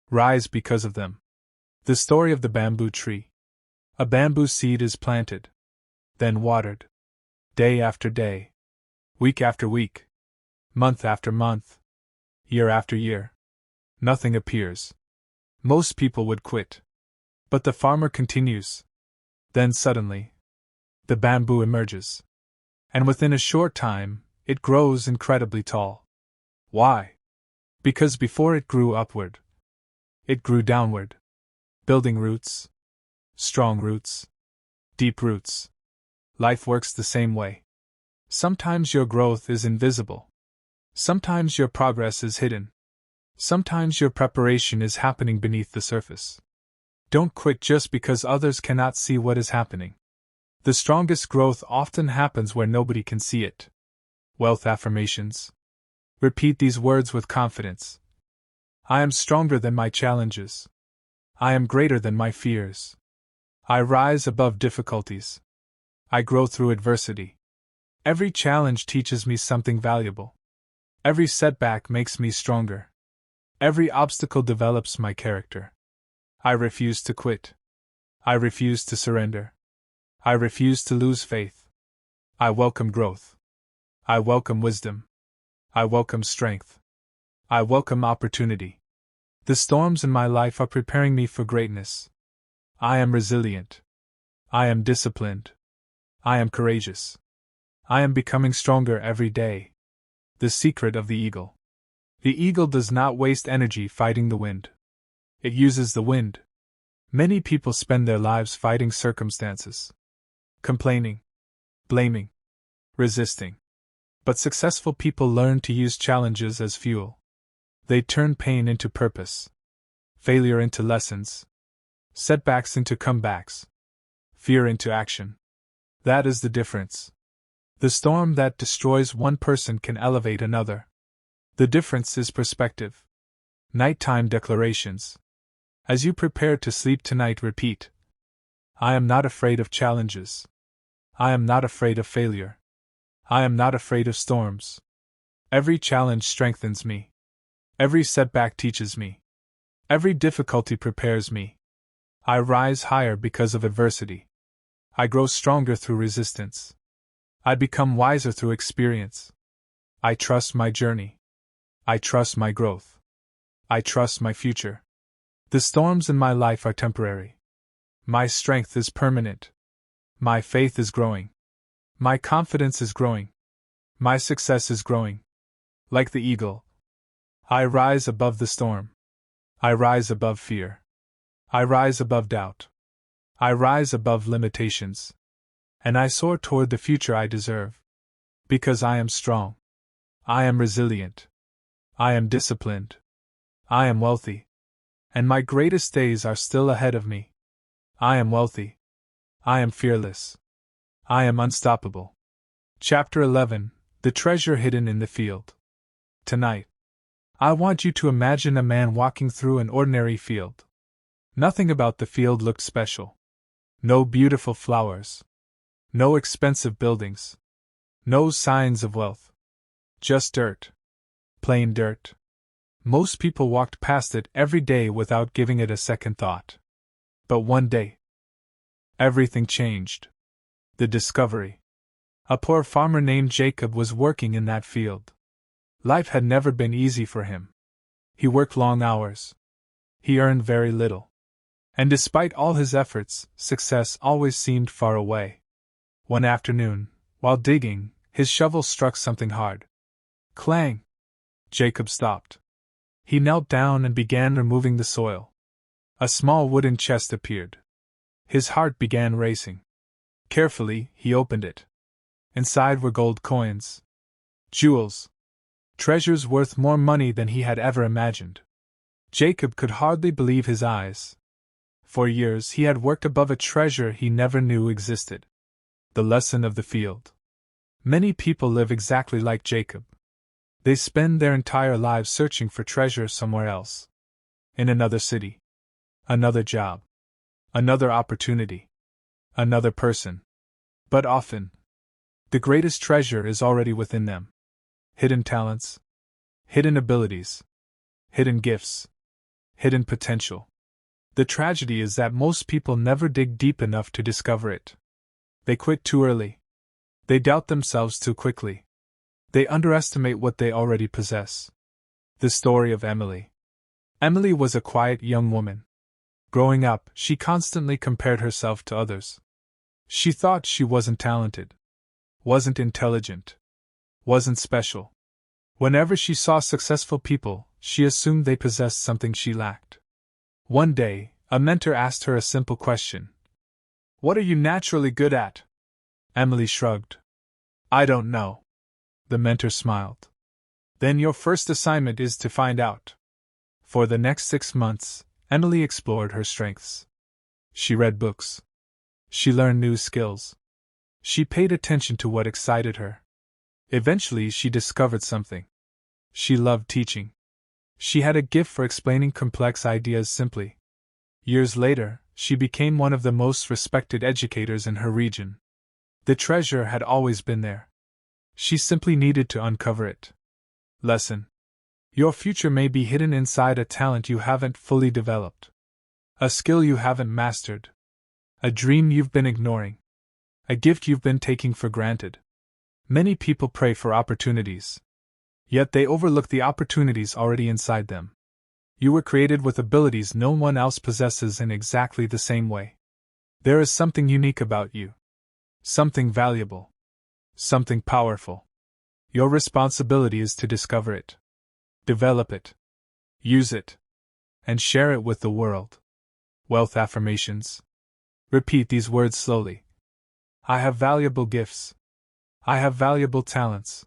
Rise because of them. The story of the bamboo tree. A bamboo seed is planted, then watered. Day after day. Week after week. Month after month. Year after year. Nothing appears. Most people would quit. But the farmer continues. Then suddenly, the bamboo emerges. And within a short time, it grows incredibly tall. Why? Because before it grew upward, it grew downward. Building roots. Strong roots. Deep roots. Life works the same way. Sometimes your growth is invisible. Sometimes your progress is hidden. Sometimes your preparation is happening beneath the surface. Don't quit just because others cannot see what is happening. The strongest growth often happens where nobody can see it. Wealth affirmations. Repeat these words with confidence. I am stronger than my challenges. I am greater than my fears. I rise above difficulties. I grow through adversity. Every challenge teaches me something valuable. Every setback makes me stronger. Every obstacle develops my character. I refuse to quit. I refuse to surrender. I refuse to lose faith. I welcome growth. I welcome wisdom. I welcome strength. I welcome opportunity. The storms in my life are preparing me for greatness. I am resilient. I am disciplined. I am courageous. I am becoming stronger every day. The secret of the eagle. The eagle does not waste energy fighting the wind. It uses the wind. Many people spend their lives fighting circumstances. Complaining. Blaming. Resisting. But successful people learn to use challenges as fuel. They turn pain into purpose. Failure into lessons. Setbacks into comebacks. Fear into action. That is the difference. The storm that destroys one person can elevate another. The difference is perspective. Nighttime declarations. As you prepare to sleep tonight, repeat. I am not afraid of challenges. I am not afraid of failure. I am not afraid of storms. Every challenge strengthens me. Every setback teaches me. Every difficulty prepares me. I rise higher because of adversity. I grow stronger through resistance. I become wiser through experience. I trust my journey. I trust my growth. I trust my future. The storms in my life are temporary. My strength is permanent. My faith is growing. My confidence is growing. My success is growing. Like the eagle, I rise above the storm. I rise above fear. I rise above doubt. I rise above limitations. And I soar toward the future I deserve. Because I am strong. I am resilient. I am disciplined. I am wealthy. And my greatest days are still ahead of me. I am wealthy. I am fearless. I am unstoppable. Chapter 11: The Treasure Hidden in the Field. Tonight, I want you to imagine a man walking through an ordinary field. Nothing about the field looked special. No beautiful flowers. No expensive buildings. No signs of wealth. Just dirt. Plain dirt. Most people walked past it every day without giving it a second thought. But one day, everything changed. The discovery. A poor farmer named Jacob was working in that field. Life had never been easy for him. He worked long hours. He earned very little. And despite all his efforts, success always seemed far away. One afternoon, while digging, his shovel struck something hard. Clang! Jacob stopped. He knelt down and began removing the soil. A small wooden chest appeared. His heart began racing. Carefully, he opened it. Inside were gold coins. Jewels. Treasures worth more money than he had ever imagined. Jacob could hardly believe his eyes. For years he had worked above a treasure he never knew existed. The lesson of the field. Many people live exactly like Jacob. They spend their entire lives searching for treasure somewhere else. In another city. Another job. Another opportunity. Another person. But often, the greatest treasure is already within them. Hidden talents. Hidden abilities. Hidden gifts. Hidden potential. The tragedy is that most people never dig deep enough to discover it. They quit too early. They doubt themselves too quickly. They underestimate what they already possess. The story of Emily. Emily was a quiet young woman. Growing up, she constantly compared herself to others. She thought she wasn't talented, wasn't intelligent, wasn't special. Whenever she saw successful people, she assumed they possessed something she lacked. One day, a mentor asked her a simple question. "What are you naturally good at?" Emily shrugged. "I don't know." The mentor smiled. "Then your first assignment is to find out." For the next 6 months, Emily explored her strengths. She read books. She learned new skills. She paid attention to what excited her. Eventually, she discovered something. She loved teaching. She had a gift for explaining complex ideas simply. Years later, she became one of the most respected educators in her region. The treasure had always been there. She simply needed to uncover it. Lesson. Your future may be hidden inside a talent you haven't fully developed. A skill you haven't mastered. A dream you've been ignoring. A gift you've been taking for granted. Many people pray for opportunities. Yet they overlook the opportunities already inside them. You were created with abilities no one else possesses in exactly the same way. There is something unique about you. Something valuable. Something powerful. Your responsibility is to discover it. Develop it. Use it. And share it with the world. Wealth Affirmations. Repeat these words slowly. I have valuable gifts. I have valuable talents.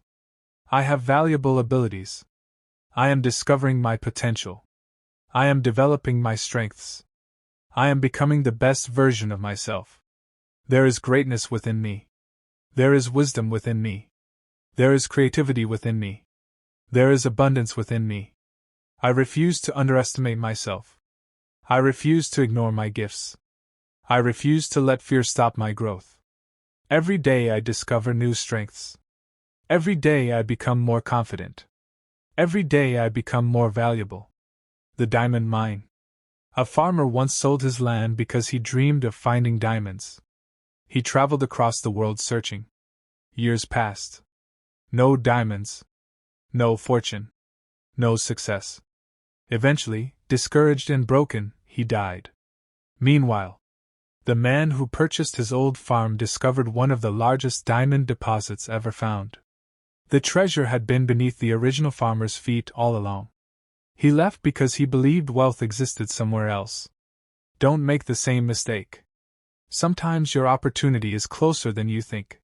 I have valuable abilities. I am discovering my potential. I am developing my strengths. I am becoming the best version of myself. There is greatness within me. There is wisdom within me. There is creativity within me. There is abundance within me. I refuse to underestimate myself. I refuse to ignore my gifts. I refuse to let fear stop my growth. Every day I discover new strengths. Every day I become more confident. Every day I become more valuable. The diamond mine. A farmer once sold his land because he dreamed of finding diamonds. He traveled across the world searching. Years passed. No diamonds. No fortune. No success. Eventually, discouraged and broken, he died. Meanwhile, the man who purchased his old farm discovered one of the largest diamond deposits ever found. The treasure had been beneath the original farmer's feet all along. He left because he believed wealth existed somewhere else. Don't make the same mistake. Sometimes your opportunity is closer than you think.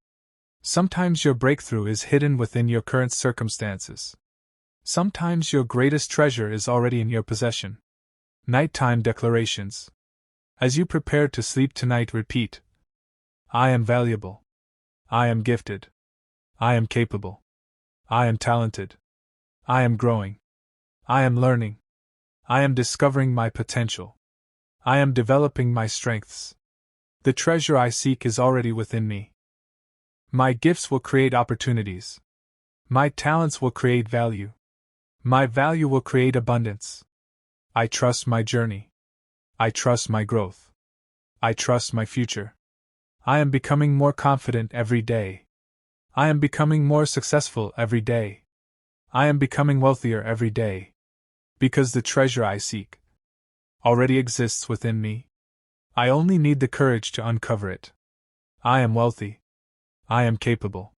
Sometimes your breakthrough is hidden within your current circumstances. Sometimes your greatest treasure is already in your possession. Nighttime declarations. As you prepare to sleep tonight, repeat: I am valuable. I am gifted. I am capable. I am talented. I am growing. I am learning. I am discovering my potential. I am developing my strengths. The treasure I seek is already within me. My gifts will create opportunities. My talents will create value. My value will create abundance. I trust my journey. I trust my growth. I trust my future. I am becoming more confident every day. I am becoming more successful every day. I am becoming wealthier every day. Because the treasure I seek already exists within me. I only need the courage to uncover it. I am wealthy. I am capable.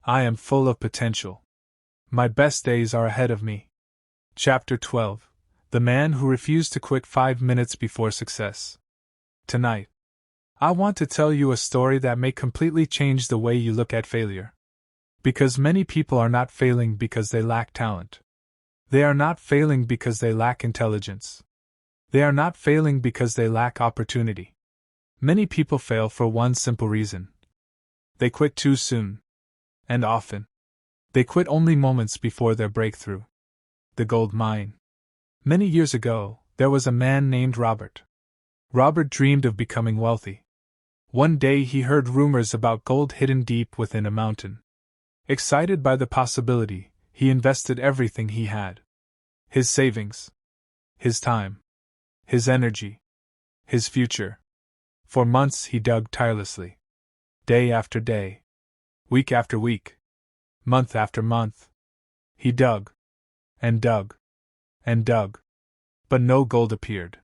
I am full of potential. My best days are ahead of me. Chapter 12. The Man Who Refused to Quit 5 Minutes Before Success. Tonight, I want to tell you a story that may completely change the way you look at failure. Because many people are not failing because they lack talent. They are not failing because they lack intelligence. They are not failing because they lack opportunity. Many people fail for one simple reason. They quit too soon. And often, they quit only moments before their breakthrough. The gold mine. Many years ago, there was a man named Robert. Robert dreamed of becoming wealthy. One day he heard rumors about gold hidden deep within a mountain. Excited by the possibility, he invested everything he had. His savings. His time. His energy. His future. For months he dug tirelessly. Day after day. Week after week. Month after month. He dug. And dug. And dug. But no gold appeared.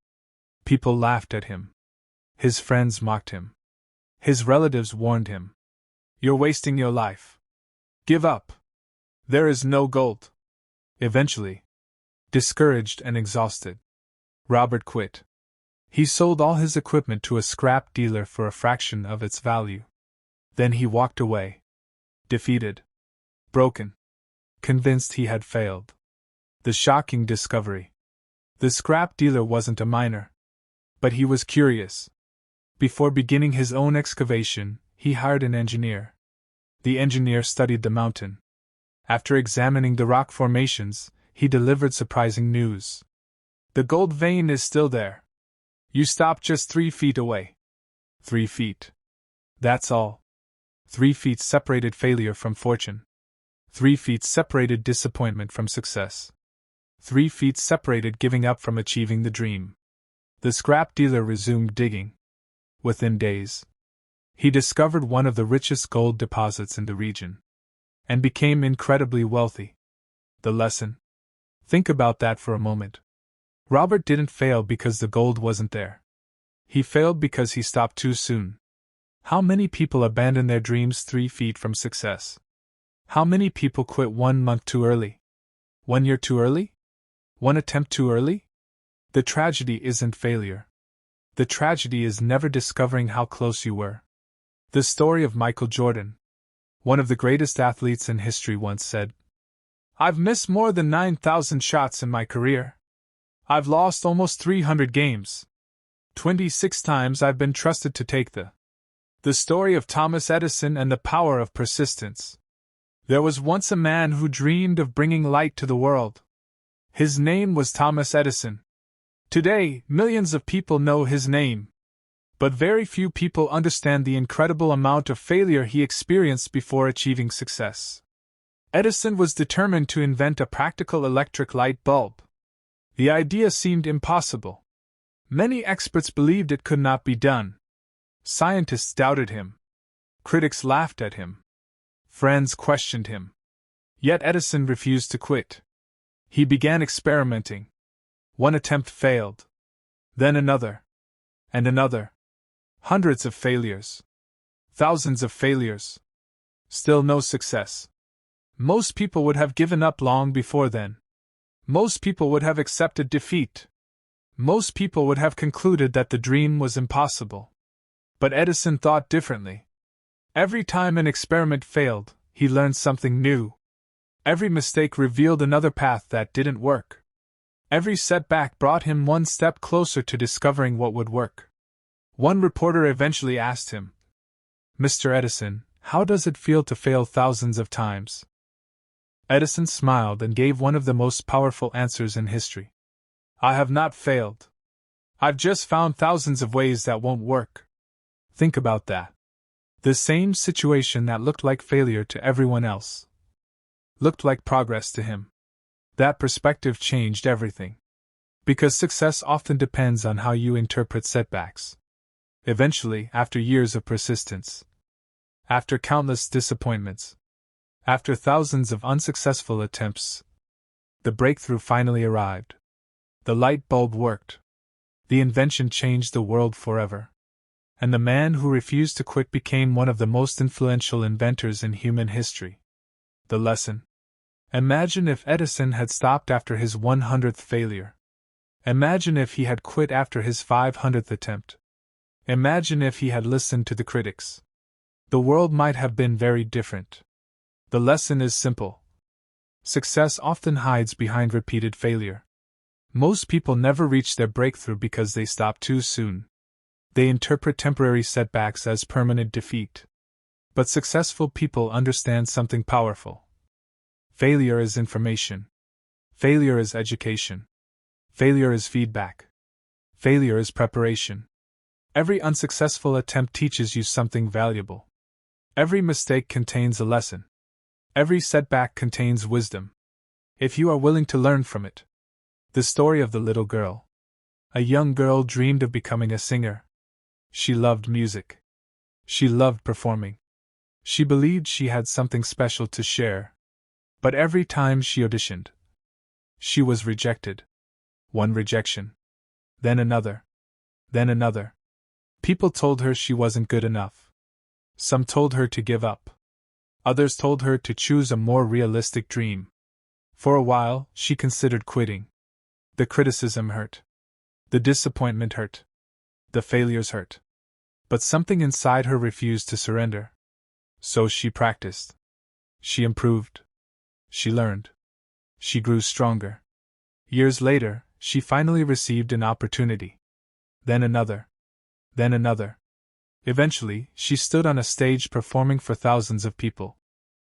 People laughed at him. His friends mocked him. His relatives warned him. You're wasting your life. Give up. There is no gold. Eventually, discouraged and exhausted, Robert quit. He sold all his equipment to a scrap dealer for a fraction of its value. Then he walked away. Defeated. Broken. Convinced he had failed. The shocking discovery. The scrap dealer wasn't a miner. But he was curious. Before beginning his own excavation, he hired an engineer. The engineer studied the mountain. After examining the rock formations, he delivered surprising news. The gold vein is still there. You stopped just 3 feet away. 3 feet. That's all. 3 feet separated failure from fortune. 3 feet separated disappointment from success. 3 feet separated giving up from achieving the dream. The scrap dealer resumed digging. Within days, he discovered one of the richest gold deposits in the region. And became incredibly wealthy. The lesson? Think about that for a moment. Robert didn't fail because the gold wasn't there. He failed because he stopped too soon. How many people abandon their dreams 3 feet from success? How many people quit 1 month too early? 1 year too early? 1 attempt too early? The tragedy isn't failure. The tragedy is never discovering how close you were. The story of Michael Jordan, one of the greatest athletes in history, once said, I've missed more than 9,000 shots in my career. I've lost almost 300 games. 26 times I've been trusted to take the story of Thomas Edison and the power of persistence. There was once a man who dreamed of bringing light to the world. His name was Thomas Edison. Today, millions of people know his name. But very few people understand the incredible amount of failure he experienced before achieving success. Edison was determined to invent a practical electric light bulb. The idea seemed impossible. Many experts believed it could not be done. Scientists doubted him. Critics laughed at him. Friends questioned him. Yet Edison refused to quit. He began experimenting. 1 attempt failed. Then another. And another. Hundreds of failures. Thousands of failures. Still no success. Most people would have given up long before then. Most people would have accepted defeat. Most people would have concluded that the dream was impossible. But Edison thought differently. Every time an experiment failed, he learned something new. Every mistake revealed another path that didn't work. Every setback brought him one step closer to discovering what would work. One reporter eventually asked him, "Mr. Edison, how does it feel to fail thousands of times?" Edison smiled and gave one of the most powerful answers in history. "I have not failed. I've just found thousands of ways that won't work." Think about that. The same situation that looked like failure to everyone else looked like progress to him. That perspective changed everything. Because success often depends on how you interpret setbacks. Eventually, after years of persistence, after countless disappointments, after thousands of unsuccessful attempts, the breakthrough finally arrived. The light bulb worked. The invention changed the world forever. And the man who refused to quit became one of the most influential inventors in human history. The lesson: imagine if Edison had stopped after his 100th failure. Imagine if he had quit after his 500th attempt. Imagine if he had listened to the critics. The world might have been very different. The lesson is simple. Success often hides behind repeated failure. Most people never reach their breakthrough because they stop too soon. They interpret temporary setbacks as permanent defeat. But successful people understand something powerful. Failure is information. Failure is education. Failure is feedback. Failure is preparation. Every unsuccessful attempt teaches you something valuable. Every mistake contains a lesson. Every setback contains wisdom. If you are willing to learn from it. The story of the little girl. A young girl dreamed of becoming a singer. She loved music. She loved performing. She believed she had something special to share. But every time she auditioned, she was rejected. One rejection. Then another. Then another. People told her she wasn't good enough. Some told her to give up. Others told her to choose a more realistic dream. For a while, she considered quitting. The criticism hurt. The disappointment hurt. The failures hurt. But something inside her refused to surrender. So she practiced. She improved. She learned. She grew stronger. Years later, she finally received an opportunity. Then another. Then another. Eventually, she stood on a stage performing for thousands of people.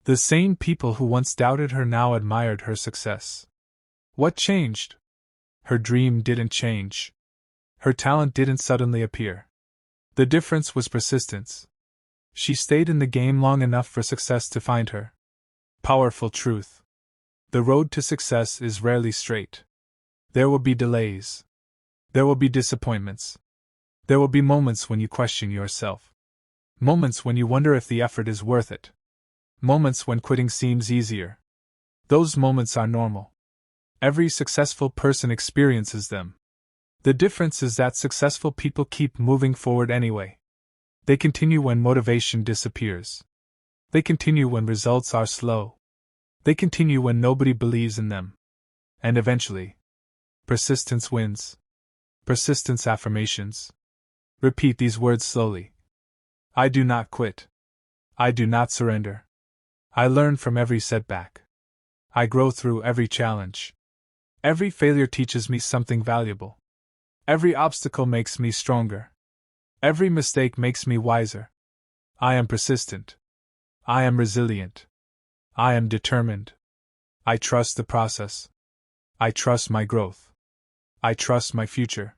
The same people who once doubted her now admired her success. What changed? Her dream didn't change. Her talent didn't suddenly appear. The difference was persistence. She stayed in the game long enough for success to find her. Powerful truth. The road to success is rarely straight. There will be delays. There will be disappointments. There will be moments when you question yourself. Moments when you wonder if the effort is worth it. Moments when quitting seems easier. Those moments are normal. Every successful person experiences them. The difference is that successful people keep moving forward anyway. They continue when motivation disappears. They continue when results are slow. They continue when nobody believes in them. And eventually, persistence wins. Persistence affirmations. Repeat these words slowly. I do not quit. I do not surrender. I learn from every setback. I grow through every challenge. Every failure teaches me something valuable. Every obstacle makes me stronger. Every mistake makes me wiser. I am persistent. I am resilient. I am determined. I trust the process. I trust my growth. I trust my future.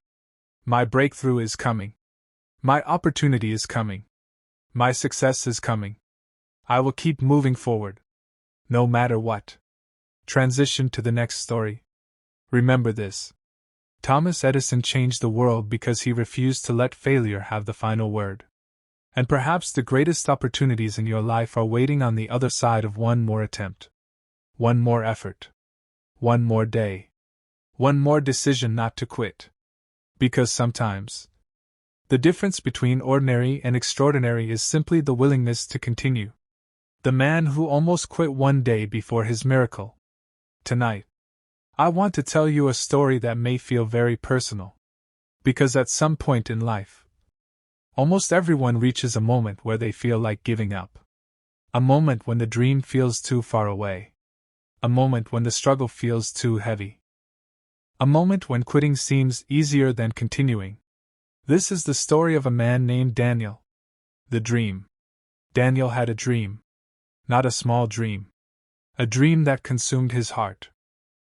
My breakthrough is coming. My opportunity is coming. My success is coming. I will keep moving forward. No matter what. Transition to the next story. Remember this. Thomas Edison changed the world because he refused to let failure have the final word. And perhaps the greatest opportunities in your life are waiting on the other side of one more attempt. One more effort. One more day. One more decision not to quit. Because sometimes, the difference between ordinary and extraordinary is simply the willingness to continue. The man who almost quit one day before his miracle. Tonight, I want to tell you a story that may feel very personal. Because at some point in life, Almost everyone reaches a moment where they feel like giving up. A moment when the dream feels too far away. A moment when the struggle feels too heavy. A moment when quitting seems easier than continuing. This is the story of a man named Daniel. The dream. Daniel had a dream. Not a small dream. A dream that consumed his heart.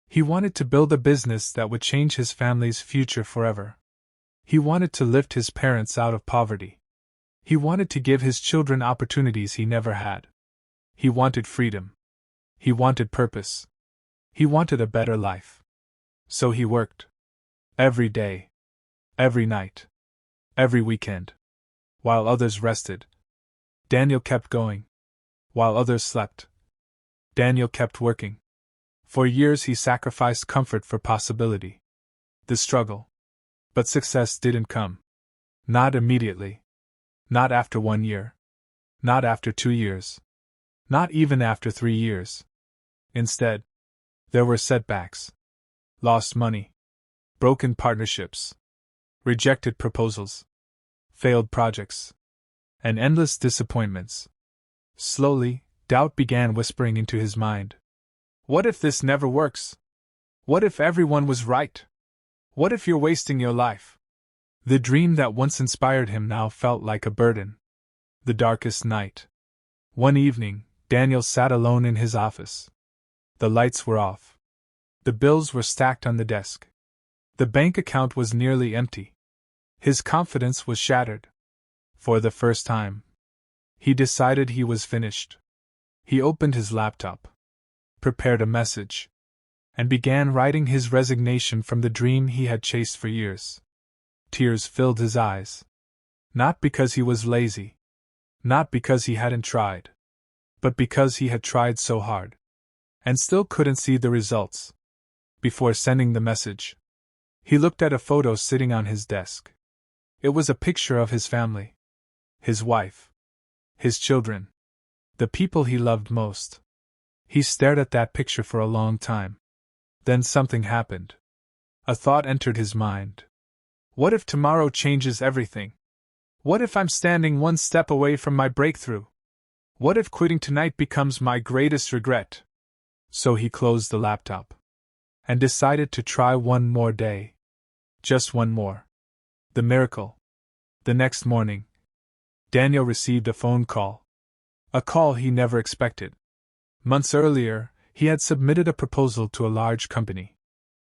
He wanted to build a business that would change his family's future forever. He wanted to lift his parents out of poverty. He wanted to give his children opportunities he never had. He wanted freedom. He wanted purpose. He wanted a better life. So he worked. Every day. Every night. Every weekend. While others rested, Daniel kept going. While others slept, Daniel kept working. For years he sacrificed comfort for possibility. The struggle. But success didn't come. Not immediately. Not after 1 year. Not after 2 years. Not even after 3 years. Instead, there were setbacks. Lost money. Broken partnerships. Rejected proposals. Failed projects. And endless disappointments. Slowly, doubt began whispering into his mind. What if this never works? What if everyone was right? What if you're wasting your life? The dream that once inspired him now felt like a burden. The darkest night. One evening, Daniel sat alone in his office. The lights were off. The bills were stacked on the desk. The bank account was nearly empty. His confidence was shattered. For the first time, he decided he was finished. He opened his laptop, prepared a message, and began writing his resignation from the dream he had chased for years. Tears filled his eyes. Not because he was lazy. Not because he hadn't tried. But because he had tried so hard. And still couldn't see the results. Before sending the message, he looked at a photo sitting on his desk. It was a picture of his family. His wife. His children. The people he loved most. He stared at that picture for a long time. Then something happened. A thought entered his mind. What if tomorrow changes everything? What if I'm standing one step away from my breakthrough? What if quitting tonight becomes my greatest regret? So he closed the laptop. And decided to try one more day. Just one more. The miracle. The next morning, Daniel received a phone call. A call he never expected. Months earlier, he had submitted a proposal to a large company.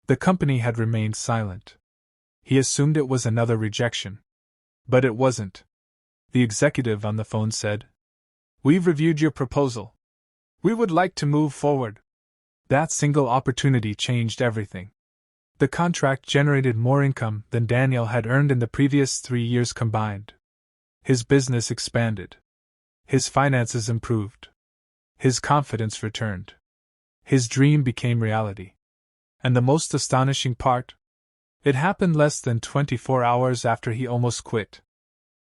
The company had remained silent. He assumed it was another rejection. But it wasn't. The executive on the phone said, "We've reviewed your proposal. We would like to move forward." That single opportunity changed everything. The contract generated more income than Daniel had earned in the previous 3 years combined. His business expanded. His finances improved. His confidence returned. His dream became reality. And the most astonishing part? It happened less than 24 hours after he almost quit.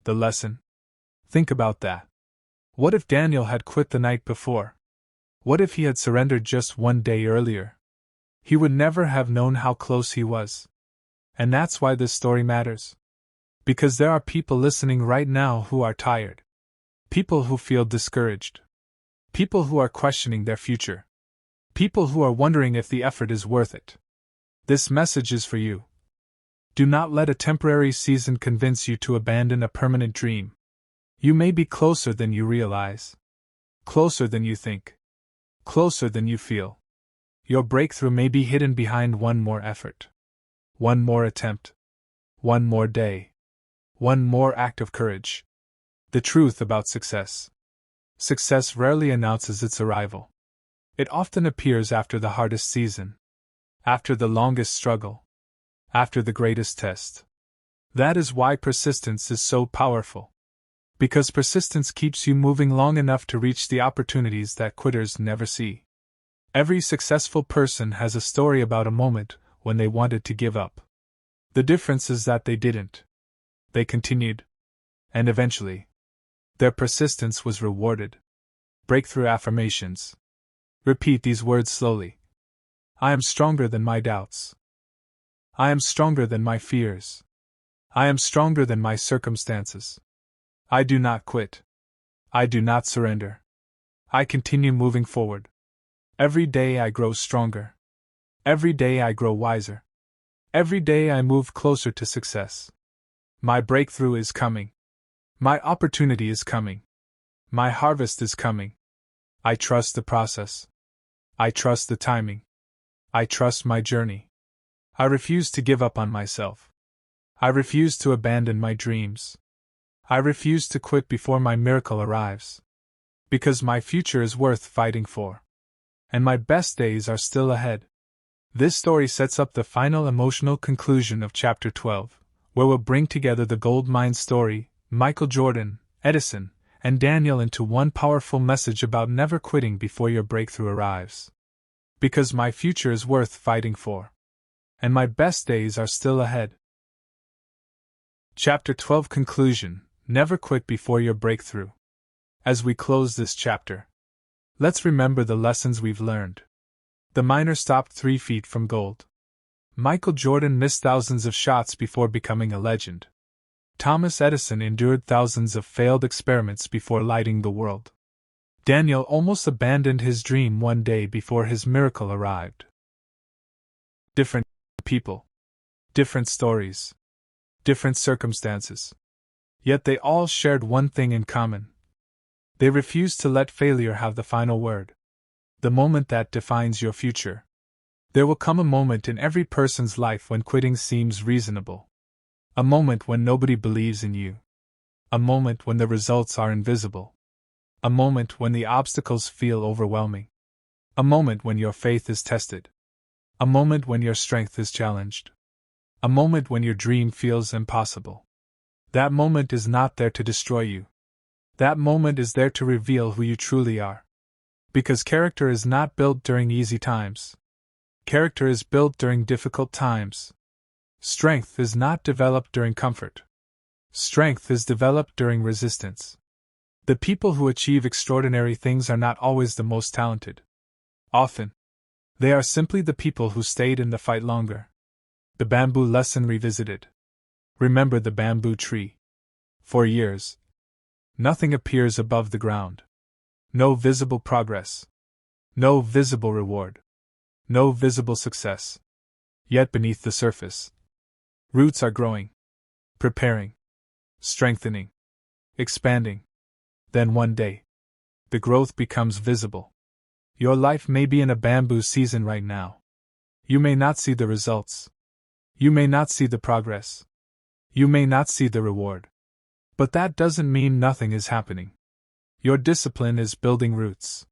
The lesson? Think about that. What if Daniel had quit the night before? What if he had surrendered just 1 day earlier? He would never have known how close he was. And that's why this story matters. Because there are people listening right now who are tired. People who feel discouraged. People who are questioning their future. People who are wondering if the effort is worth it. This message is for you. Do not let a temporary season convince you to abandon a permanent dream. You may be closer than you realize. Closer than you think. Closer than you feel. Your breakthrough may be hidden behind one more effort. One more attempt. One more day. One more act of courage. The truth about success. Success rarely announces its arrival. It often appears after the hardest season. After the longest struggle. After the greatest test. That is why persistence is so powerful. Because persistence keeps you moving long enough to reach the opportunities that quitters never see. Every successful person has a story about a moment when they wanted to give up. The difference is that they didn't. They continued. And eventually, their persistence was rewarded. Breakthrough affirmations. Repeat these words slowly. I am stronger than my doubts. I am stronger than my fears. I am stronger than my circumstances. I do not quit. I do not surrender. I continue moving forward. Every day I grow stronger. Every day I grow wiser. Every day I move closer to success. My breakthrough is coming. My opportunity is coming. My harvest is coming. I trust the process. I trust the timing. I trust my journey. I refuse to give up on myself. I refuse to abandon my dreams. I refuse to quit before my miracle arrives. Because my future is worth fighting for. And my best days are still ahead. This story sets up the final emotional conclusion of Chapter 12, where we'll bring together the gold mine story, Michael Jordan, Edison, and Daniel into one powerful message about never quitting before your breakthrough arrives. Because my future is worth fighting for. And my best days are still ahead. Chapter 12 Conclusion: Never quit before your breakthrough. As we close this chapter, let's remember the lessons we've learned. The miner stopped 3 feet from gold. Michael Jordan missed thousands of shots before becoming a legend. Thomas Edison endured thousands of failed experiments before lighting the world. Daniel almost abandoned his dream one day before his miracle arrived. Different people, different stories, different circumstances. Yet they all shared one thing in common. They refused to let failure have the final word. The moment that defines your future. There will come a moment in every person's life when quitting seems reasonable. A moment when nobody believes in you. A moment when the results are invisible. A moment when the obstacles feel overwhelming. A moment when your faith is tested. A moment when your strength is challenged. A moment when your dream feels impossible. That moment is not there to destroy you. That moment is there to reveal who you truly are. Because character is not built during easy times. Character is built during difficult times. Strength is not developed during comfort. Strength is developed during resistance. The people who achieve extraordinary things are not always the most talented. Often, they are simply the people who stayed in the fight longer. The bamboo lesson revisited. Remember the bamboo tree. For years, nothing appears above the ground. No visible progress. No visible reward. No visible success. Yet beneath the surface, roots are growing, preparing, strengthening, expanding. Then one day, the growth becomes visible. Your life may be in a bamboo season right now. You may not see the results. You may not see the progress. You may not see the reward. But that doesn't mean nothing is happening. Your discipline is building roots.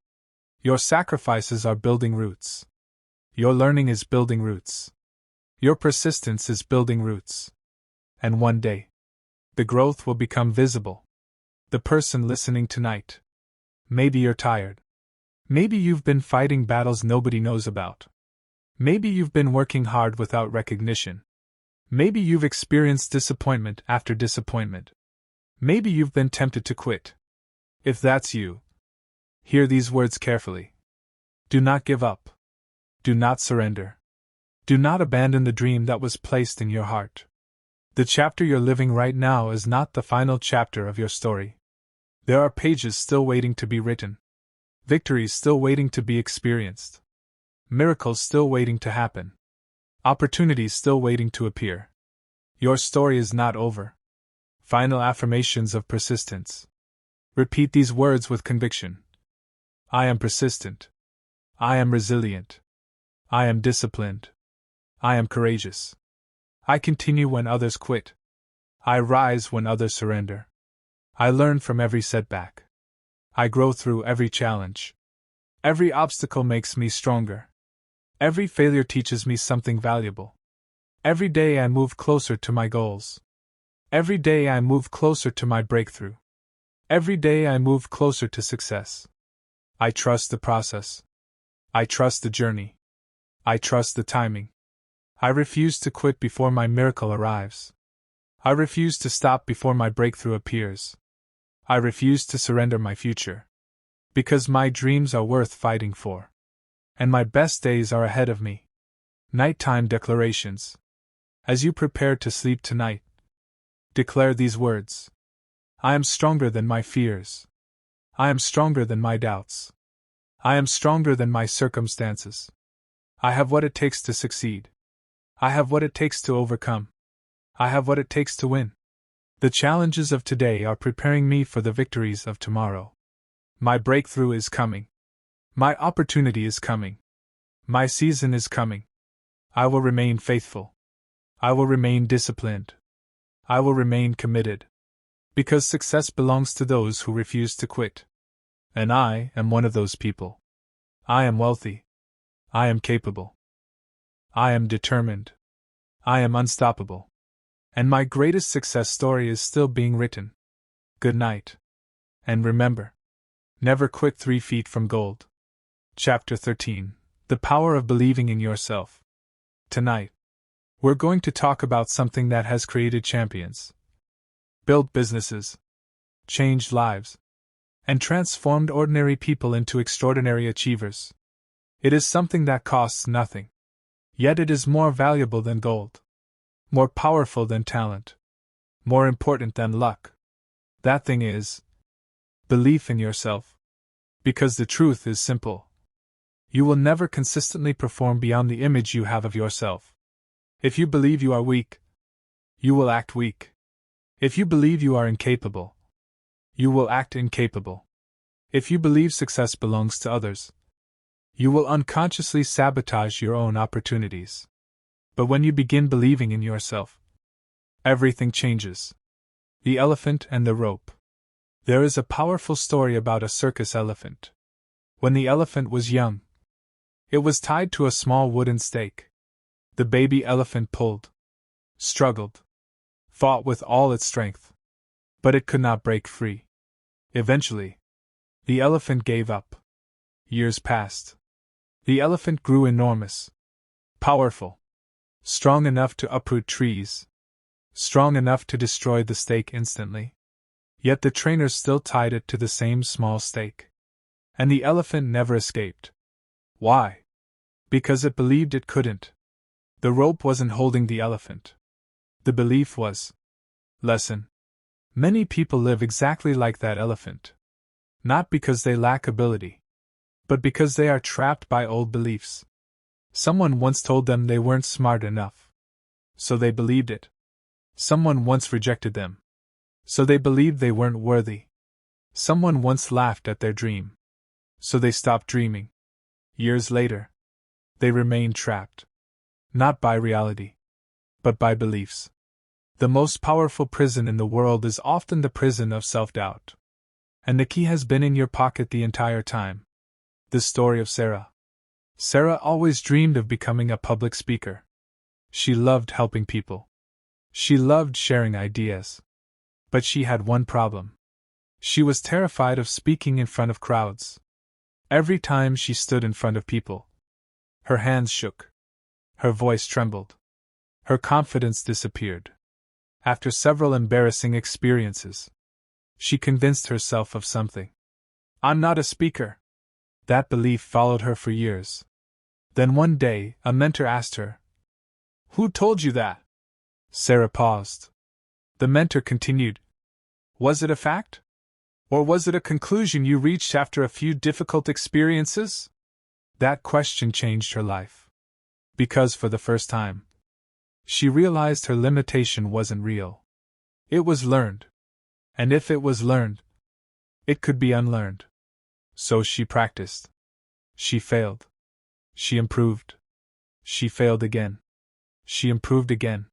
Your sacrifices are building roots. Your learning is building roots. Your persistence is building roots. And one day, the growth will become visible. The person listening tonight. Maybe you're tired. Maybe you've been fighting battles nobody knows about. Maybe you've been working hard without recognition. Maybe you've experienced disappointment after disappointment. Maybe you've been tempted to quit. If that's you, hear these words carefully. Do not give up. Do not surrender. Do not abandon the dream that was placed in your heart. The chapter you're living right now is not the final chapter of your story. There are pages still waiting to be written. Victories still waiting to be experienced. Miracles still waiting to happen. Opportunities still waiting to appear. Your story is not over. Final affirmations of persistence. Repeat these words with conviction. I am persistent. I am resilient. I am disciplined. I am courageous. I continue when others quit. I rise when others surrender. I learn from every setback. I grow through every challenge. Every obstacle makes me stronger. Every failure teaches me something valuable. Every day I move closer to my goals. Every day I move closer to my breakthrough. Every day I move closer to success. I trust the process. I trust the journey. I trust the timing. I refuse to quit before my miracle arrives. I refuse to stop before my breakthrough appears. I refuse to surrender my future. Because my dreams are worth fighting for. And my best days are ahead of me. Nighttime declarations. As you prepare to sleep tonight, declare these words. I am stronger than my fears. I am stronger than my doubts. I am stronger than my circumstances. I have what it takes to succeed. I have what it takes to overcome. I have what it takes to win. The challenges of today are preparing me for the victories of tomorrow. My breakthrough is coming. My opportunity is coming. My season is coming. I will remain faithful. I will remain disciplined. I will remain committed. Because success belongs to those who refuse to quit. And I am one of those people. I am wealthy. I am capable. I am determined. I am unstoppable. And my greatest success story is still being written. Good night. And remember, never quit 3 feet from gold. Chapter 13. The Power of Believing in Yourself. Tonight, we're going to talk about something that has created champions, built businesses, changed lives, and transformed ordinary people into extraordinary achievers. It is something that costs nothing. Yet it is more valuable than gold, more powerful than talent, more important than luck. That thing is belief in yourself. Because the truth is simple. You will never consistently perform beyond the image you have of yourself. If you believe you are weak, you will act weak. If you believe you are incapable, you will act incapable. If you believe success belongs to others, you will unconsciously sabotage your own opportunities. But when you begin believing in yourself, everything changes. The elephant and the rope. There is a powerful story about a circus elephant. When the elephant was young, it was tied to a small wooden stake. The baby elephant pulled, struggled, fought with all its strength, but it could not break free. Eventually, the elephant gave up. Years passed. The elephant grew enormous, powerful, strong enough to uproot trees, strong enough to destroy the stake instantly. Yet the trainers still tied it to the same small stake. And the elephant never escaped. Why? Because it believed it couldn't. The rope wasn't holding the elephant. The belief was. Lesson. Many people live exactly like that elephant. Not because they lack ability, but because they are trapped by old beliefs. Someone once told them they weren't smart enough, so they believed it. Someone once rejected them, so they believed they weren't worthy. Someone once laughed at their dream, so they stopped dreaming. Years later, they remained trapped. Not by reality, but by beliefs. The most powerful prison in the world is often the prison of self-doubt. And the key has been in your pocket the entire time. The story of Sarah. Sarah always dreamed of becoming a public speaker. She loved helping people. She loved sharing ideas. But she had one problem. She was terrified of speaking in front of crowds. Every time she stood in front of people, her hands shook. Her voice trembled. Her confidence disappeared. After several embarrassing experiences, she convinced herself of something. I'm not a speaker. That belief followed her for years. Then one day, a mentor asked her, "Who told you that?" Sarah paused. The mentor continued, "Was it a fact? Or was it a conclusion you reached after a few difficult experiences?" That question changed her life. Because for the first time, she realized her limitation wasn't real. It was learned. And if it was learned, it could be unlearned. So she practiced. She failed. She improved. She failed again. She improved again.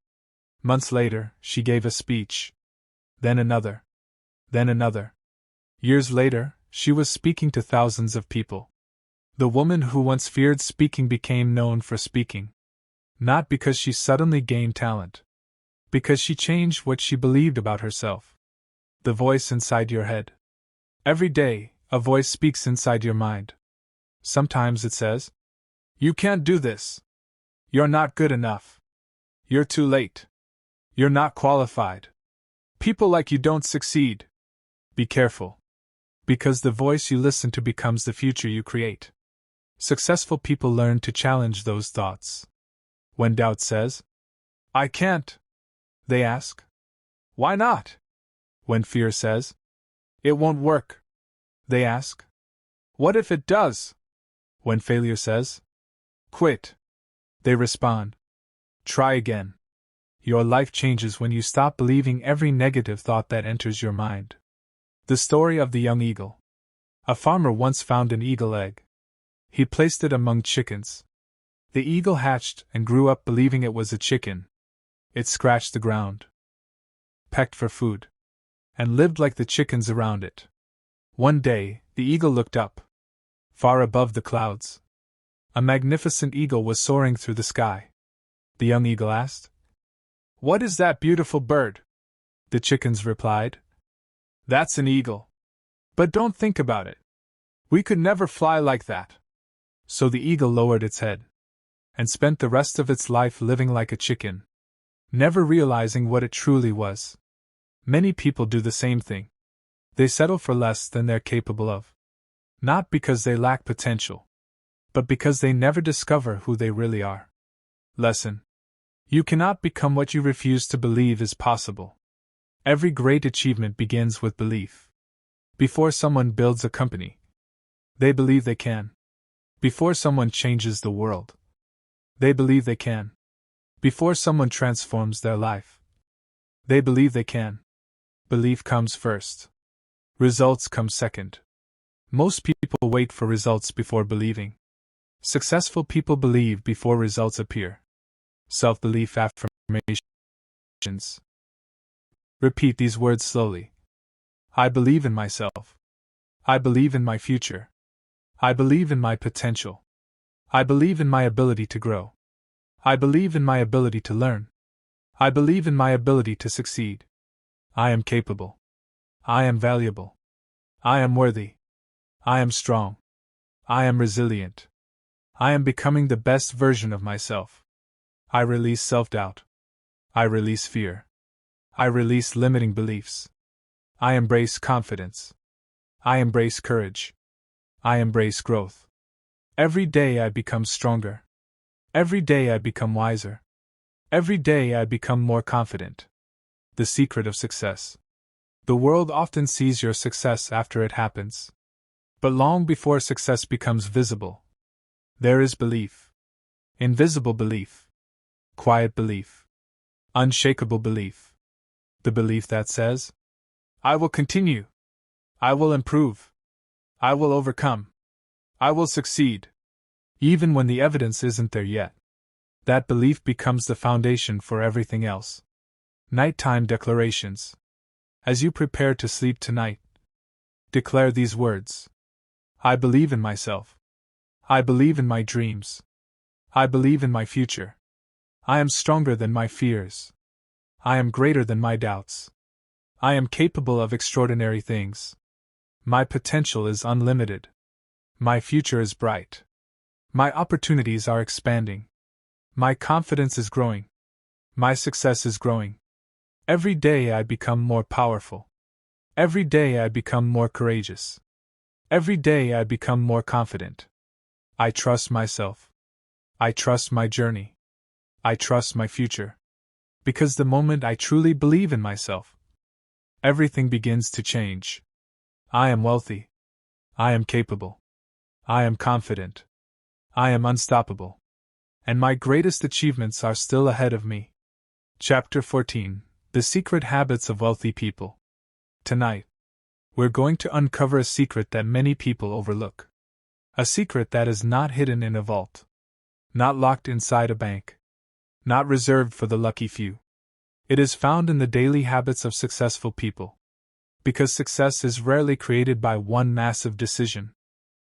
Months later, she gave a speech. Then another. Then another. Years later, she was speaking to thousands of people. The woman who once feared speaking became known for speaking. Not because she suddenly gained talent. Because she changed what she believed about herself. The voice inside your head. Every day, a voice speaks inside your mind. Sometimes it says, "You can't do this. You're not good enough. You're too late. You're not qualified. People like you don't succeed." Be careful. Because the voice you listen to becomes the future you create. Successful people learn to challenge those thoughts. When doubt says, "I can't," they ask, "Why not?" When fear says, "It won't work," they ask, "What if it does?" When failure says, "Quit," they respond, "Try again." Your life changes when you stop believing every negative thought that enters your mind. The story of the young eagle. A farmer once found an eagle egg. He placed it among chickens. The eagle hatched and grew up believing it was a chicken. It scratched the ground, pecked for food, and lived like the chickens around it. One day, the eagle looked up. Far above the clouds, a magnificent eagle was soaring through the sky. The young eagle asked, "What is that beautiful bird?" The chickens replied, "That's an eagle. But don't think about it. We could never fly like that." So the eagle lowered its head and spent the rest of its life living like a chicken, never realizing what it truly was. Many people do the same thing. They settle for less than they're capable of. Not because they lack potential, but because they never discover who they really are. Lesson: you cannot become what you refuse to believe is possible. Every great achievement begins with belief. Before someone builds a company, they believe they can. Before someone changes the world, they believe they can. Before someone transforms their life, they believe they can. Belief comes first. Results come second. Most people wait for results before believing. Successful people believe before results appear. Self-belief affirmations. Repeat these words slowly. I believe in myself. I believe in my future. I believe in my potential. I believe in my ability to grow. I believe in my ability to learn. I believe in my ability to succeed. I am capable. I am valuable. I am worthy. I am strong. I am resilient. I am becoming the best version of myself. I release self-doubt. I release fear. I release limiting beliefs. I embrace confidence. I embrace courage. I embrace growth. Every day I become stronger. Every day I become wiser. Every day I become more confident. The secret of success. The world often sees your success after it happens. But long before success becomes visible, there is belief. Invisible belief. Quiet belief. Unshakable belief. The belief that says, I will continue. I will improve. I will overcome. I will succeed. Even when the evidence isn't there yet. That belief becomes the foundation for everything else. Nighttime declarations. As you prepare to sleep tonight, declare these words. I believe in myself. I believe in my dreams. I believe in my future. I am stronger than my fears. I am greater than my doubts. I am capable of extraordinary things. My potential is unlimited. My future is bright. My opportunities are expanding. My confidence is growing. My success is growing. Every day I become more powerful. Every day I become more courageous. Every day I become more confident. I trust myself. I trust my journey. I trust my future. Because the moment I truly believe in myself, everything begins to change. I am wealthy. I am capable. I am confident. I am unstoppable. And my greatest achievements are still ahead of me. Chapter 14: The Secret Habits of Wealthy People. Tonight, we're going to uncover a secret that many people overlook. A secret that is not hidden in a vault. Not locked inside a bank. Not reserved for the lucky few. It is found in the daily habits of successful people. Because success is rarely created by one massive decision.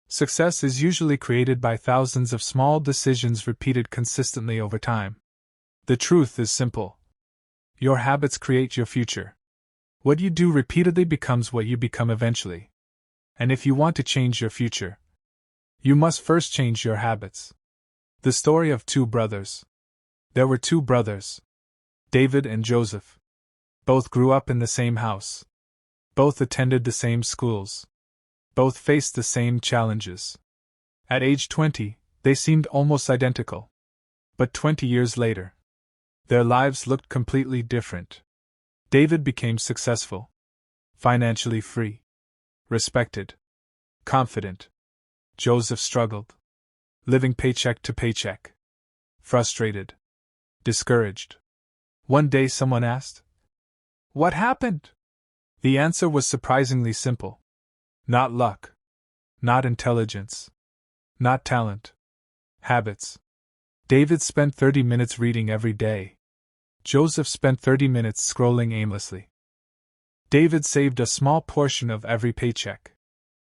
Success is usually created by thousands of small decisions repeated consistently over time. The truth is simple. Your habits create your future. What you do repeatedly becomes what you become eventually. And if you want to change your future, you must first change your habits. The story of two brothers. There were two brothers, David and Joseph. Both grew up in the same house. Both attended the same schools. Both faced the same challenges. At age 20, they seemed almost identical. But 20 years later, their lives looked completely different. David became successful. financially free, respected, confident. Joseph struggled, living paycheck to paycheck, frustrated, discouraged. One day someone asked, "What happened?" The answer was surprisingly simple. Not luck, not intelligence, not talent. Habits. David spent 30 minutes reading every day. Joseph spent 30 minutes scrolling aimlessly. David saved a small portion of every paycheck.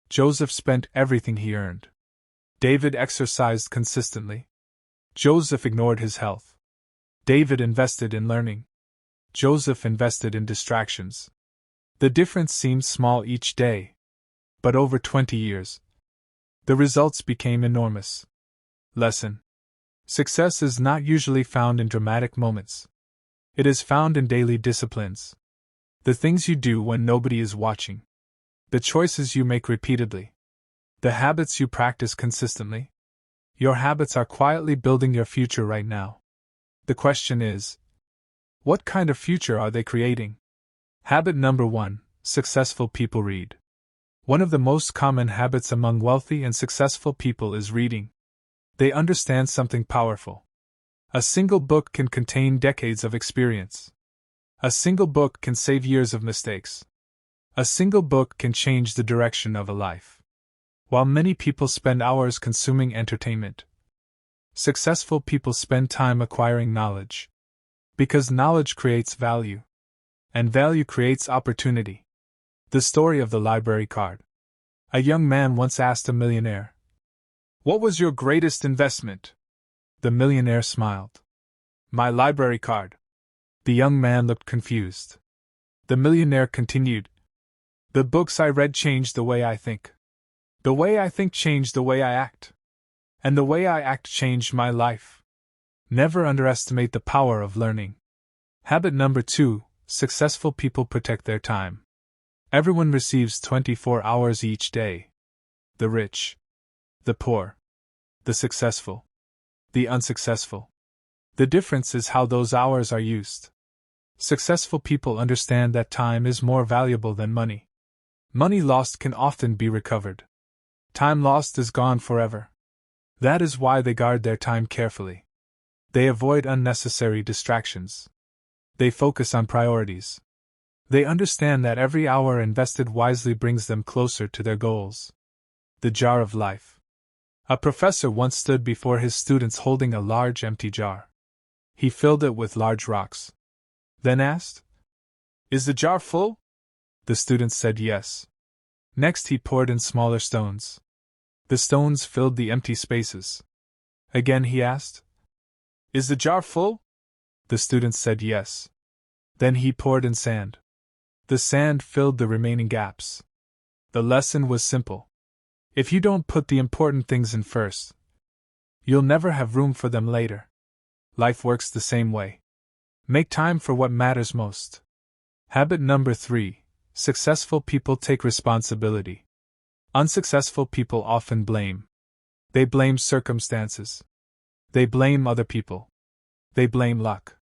Joseph spent everything he earned. David exercised consistently. Joseph ignored his health. David invested in learning. Joseph invested in distractions. The difference seemed small each day, but over 20 years, the results became enormous. Lesson. Success is not usually found in dramatic moments. It is found in daily disciplines. The things you do when nobody is watching. The choices you make repeatedly. The habits you practice consistently. Your habits are quietly building your future right now. The question is, what kind of future are they creating? Habit number 1. Successful people read. One of the most common habits among wealthy and successful people is reading. They understand something powerful. A single book can contain decades of experience. A single book can save years of mistakes. A single book can change the direction of a life. While many people spend hours consuming entertainment, successful people spend time acquiring knowledge. Because knowledge creates value. And value creates opportunity. The story of the library card. A young man once asked a millionaire, "What was your greatest investment?" The millionaire smiled. "My library card." The young man looked confused. The millionaire continued, "The books I read changed the way I think. The way I think changed the way I act. And the way I act changed my life." Never underestimate the power of learning. Habit number 2. Successful people protect their time. Everyone receives 24 hours each day. The rich, the poor, the successful, the unsuccessful. The difference is how those hours are used. Successful people understand that time is more valuable than money. Money lost can often be recovered. Time lost is gone forever. That is why they guard their time carefully. They avoid unnecessary distractions. They focus on priorities. They understand that every hour invested wisely brings them closer to their goals. The jar of life. A professor once stood before his students holding a large empty jar. He filled it with large rocks. Then asked, "Is the jar full?" The students said yes. Next he poured in smaller stones. The stones filled the empty spaces. Again he asked, "Is the jar full?" The students said yes. Then he poured in sand. The sand filled the remaining gaps. The lesson was simple. If you don't put the important things in first, you'll never have room for them later. Life works the same way. Make time for what matters most. Habit number 3. Successful people take responsibility. Unsuccessful people often blame. They blame circumstances. They blame other people. They blame luck.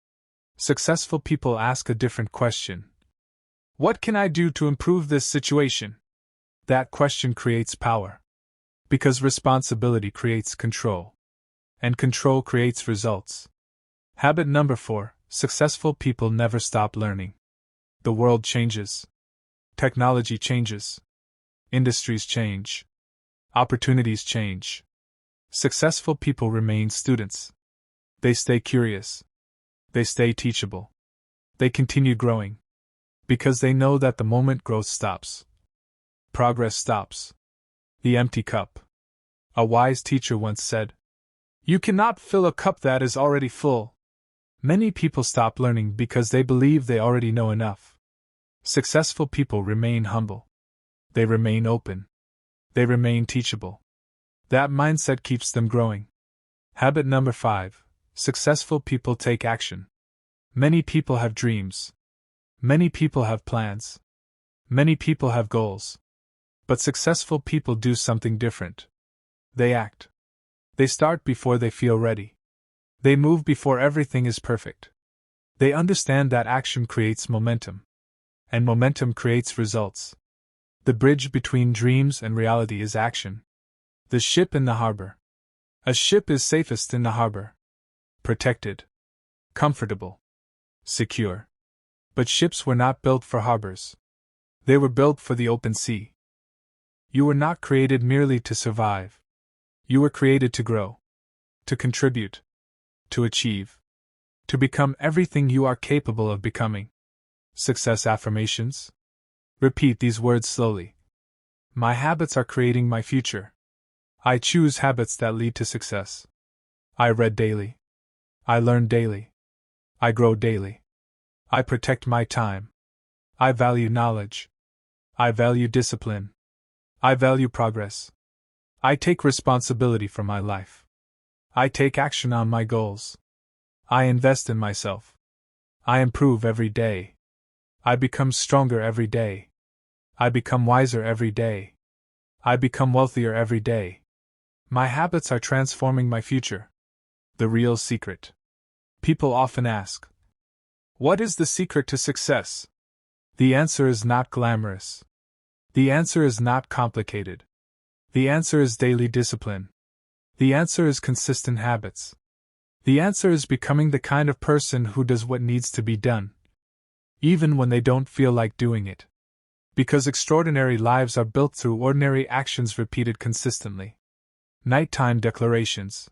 Successful people ask a different question. What can I do to improve this situation? That question creates power. Because responsibility creates control. And control creates results. Habit number 4. Successful people never stop learning. The world changes. Technology changes. Industries change. Opportunities change. Successful people remain students. They stay curious. They stay teachable. They continue growing. Because they know that the moment growth stops, progress stops. The empty cup. A wise teacher once said, "You cannot fill a cup that is already full." Many people stop learning because they believe they already know enough. Successful people remain humble. They remain open. They remain teachable. That mindset keeps them growing. Habit number 5. Successful people take action. Many people have dreams. Many people have plans. Many people have goals. But successful people do something different. They act. They start before they feel ready. They move before everything is perfect. They understand that action creates momentum. And momentum creates results. The bridge between dreams and reality is action. The ship in the harbor. A ship is safest in the harbor. Protected. Comfortable. Secure. But ships were not built for harbors. They were built for the open sea. You were not created merely to survive. You were created to grow. To contribute. To achieve. To become everything you are capable of becoming. Success affirmations. Repeat these words slowly. My habits are creating my future. I choose habits that lead to success. I read daily. I learn daily. I grow daily. I protect my time. I value knowledge. I value discipline. I value progress. I take responsibility for my life. I take action on my goals. I invest in myself. I improve every day. I become stronger every day. I become wiser every day. I become wealthier every day. My habits are transforming my future. The real secret. People often ask, what is the secret to success? The answer is not glamorous. The answer is not complicated. The answer is daily discipline. The answer is consistent habits. The answer is becoming the kind of person who does what needs to be done, even when they don't feel like doing it. Because extraordinary lives are built through ordinary actions repeated consistently. Nighttime declarations.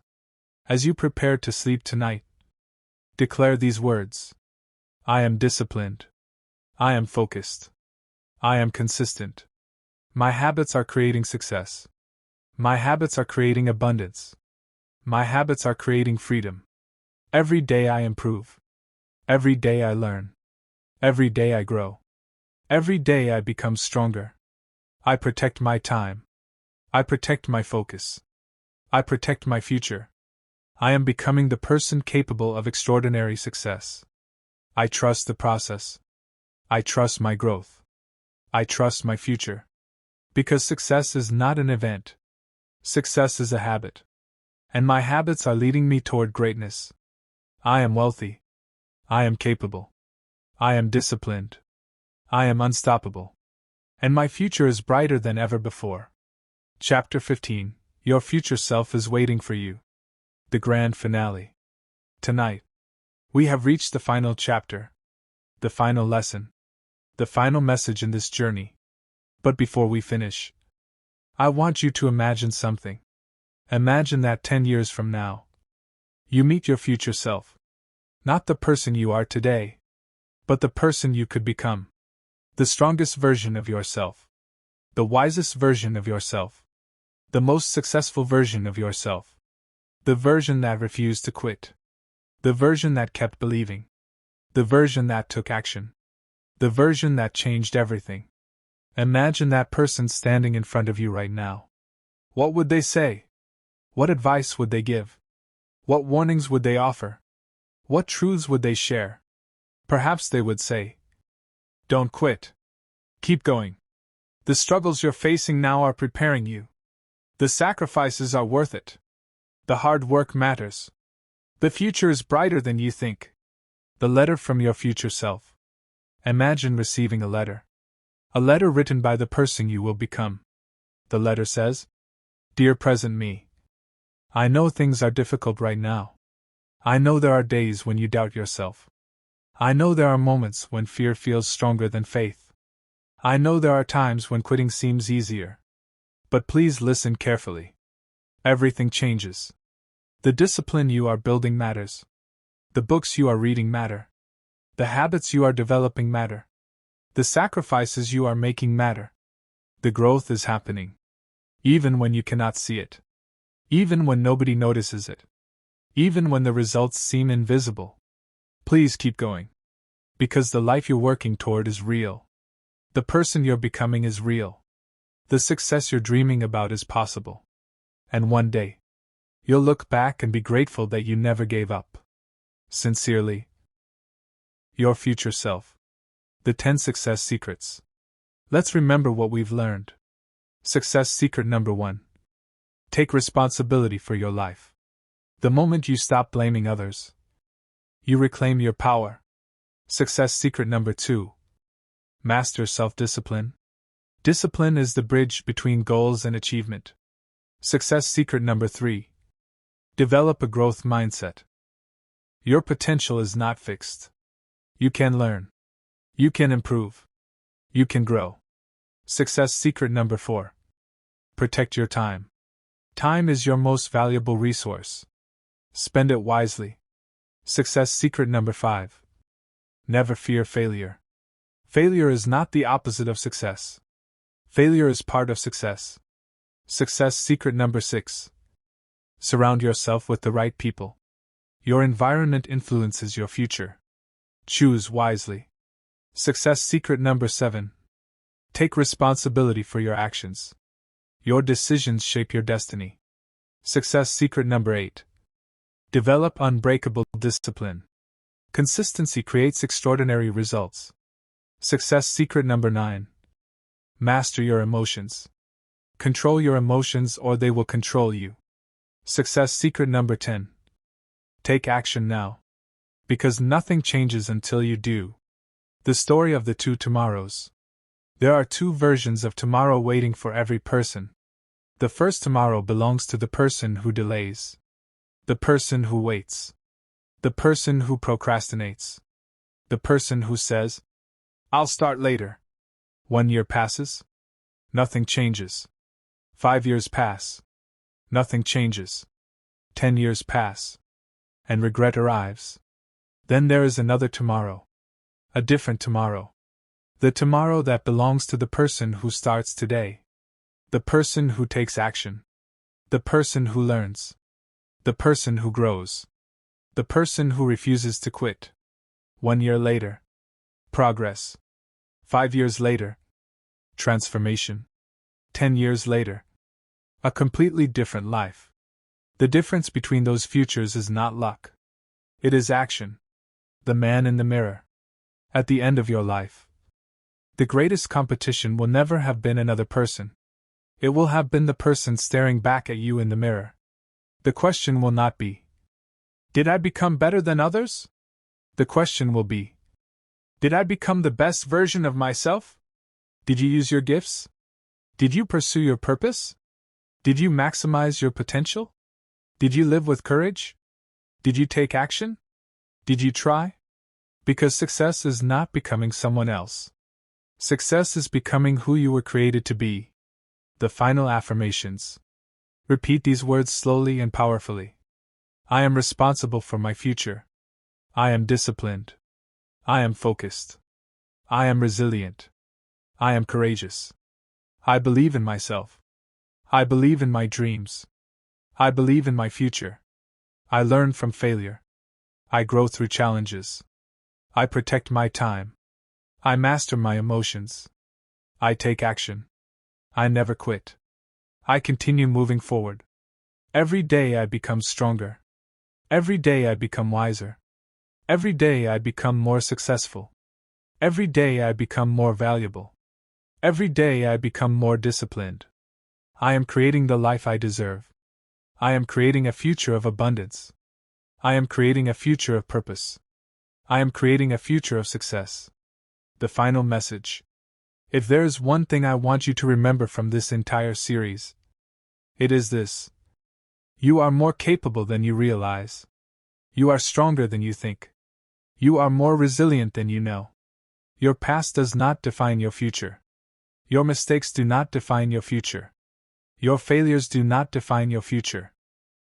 As you prepare to sleep tonight, declare these words. I am disciplined. I am focused. I am consistent. My habits are creating success. My habits are creating abundance. My habits are creating freedom. Every day I improve. Every day I learn. Every day I grow. Every day I become stronger. I protect my time. I protect my focus. I protect my future. I am becoming the person capable of extraordinary success. I trust the process. I trust my growth. I trust my future. Because success is not an event. Success is a habit. And my habits are leading me toward greatness. I am wealthy. I am capable. I am disciplined. I am unstoppable. And my future is brighter than ever before. Chapter 15. Your future self is waiting for you. The grand finale. Tonight, we have reached the final chapter. The final lesson. The final message in this journey. But before we finish, I want you to imagine something. Imagine that 10 years from now, you meet your future self. Not the person you are today, but the person you could become. The strongest version of yourself. The wisest version of yourself. The most successful version of yourself. The version that refused to quit. The version that kept believing. The version that took action. The version that changed everything. Imagine that person standing in front of you right now. What would they say? What advice would they give? What warnings would they offer? What truths would they share? Perhaps they would say, don't quit. Keep going. The struggles you're facing now are preparing you. The sacrifices are worth it. The hard work matters. The future is brighter than you think. The letter from your future self. Imagine receiving a letter. A letter written by the person you will become. The letter says, Dear present me. I know things are difficult right now. I know there are days when you doubt yourself. I know there are moments when fear feels stronger than faith. I know there are times when quitting seems easier. But please listen carefully. Everything changes. The discipline you are building matters. The books you are reading matter. The habits you are developing matter. The sacrifices you are making matter. The growth is happening. Even when you cannot see it. Even when nobody notices it. Even when the results seem invisible. Please keep going. Because the life you're working toward is real. The person you're becoming is real. The success you're dreaming about is possible. And one day, you'll look back and be grateful that you never gave up. Sincerely, your future self. The 10 Success Secrets. Let's remember what we've learned. Success secret number 1. Take responsibility for your life. The moment you stop blaming others, you reclaim your power. Success secret number 2. Master self-discipline. Discipline is the bridge between goals and achievement. Success secret number 3. Develop a growth mindset. Your potential is not fixed. You can learn. You can improve. You can grow. Success secret number 4. Protect your time. Time is your most valuable resource. Spend it wisely. Success secret number 5. Never fear failure. Failure is not the opposite of success. Failure is part of success. Success secret number 6. Surround yourself with the right people. Your environment influences your future. Choose wisely. Success secret number 7. Take responsibility for your actions. Your decisions shape your destiny. Success secret number 8. Develop unbreakable discipline. Consistency creates extraordinary results. Success secret number 9. Master your emotions. Control your emotions or they will control you. Success secret number 10. Take action now. Because nothing changes until you do. The story of the 2 tomorrows. There are 2 versions of tomorrow waiting for every person. The first tomorrow belongs to the person who delays. The person who waits. The person who procrastinates. The person who says, "I'll start later." 1 year passes. Nothing changes. 5 years pass. Nothing changes. 10 years pass. And regret arrives. Then there is another tomorrow. A different tomorrow. The tomorrow that belongs to the person who starts today. The person who takes action. The person who learns. The person who grows. The person who refuses to quit. 1 year later. Progress. 5 years later. Transformation. 10 years later. A completely different life. The difference between those futures is not luck. It is action. The man in the mirror. At the end of your life, the greatest competition will never have been another person. It will have been the person staring back at you in the mirror. The question will not be, "Did I become better than others?" The question will be, "Did I become the best version of myself?" Did you use your gifts? Did you pursue your purpose? Did you maximize your potential? Did you live with courage? Did you take action? Did you try? Because success is not becoming someone else. Success is becoming who you were created to be. The final affirmations. Repeat these words slowly and powerfully. I am responsible for my future. I am disciplined. I am focused. I am resilient. I am courageous. I believe in myself. I believe in my dreams. I believe in my future. I learn from failure. I grow through challenges. I protect my time. I master my emotions. I take action. I never quit. I continue moving forward. Every day I become stronger. Every day I become wiser. Every day I become more successful. Every day I become more valuable. Every day I become more disciplined. I am creating the life I deserve. I am creating a future of abundance. I am creating a future of purpose. I am creating a future of success. The final message. If there is one thing I want you to remember from this entire series, it is this. You are more capable than you realize. You are stronger than you think. You are more resilient than you know. Your past does not define your future. Your mistakes do not define your future. Your failures do not define your future.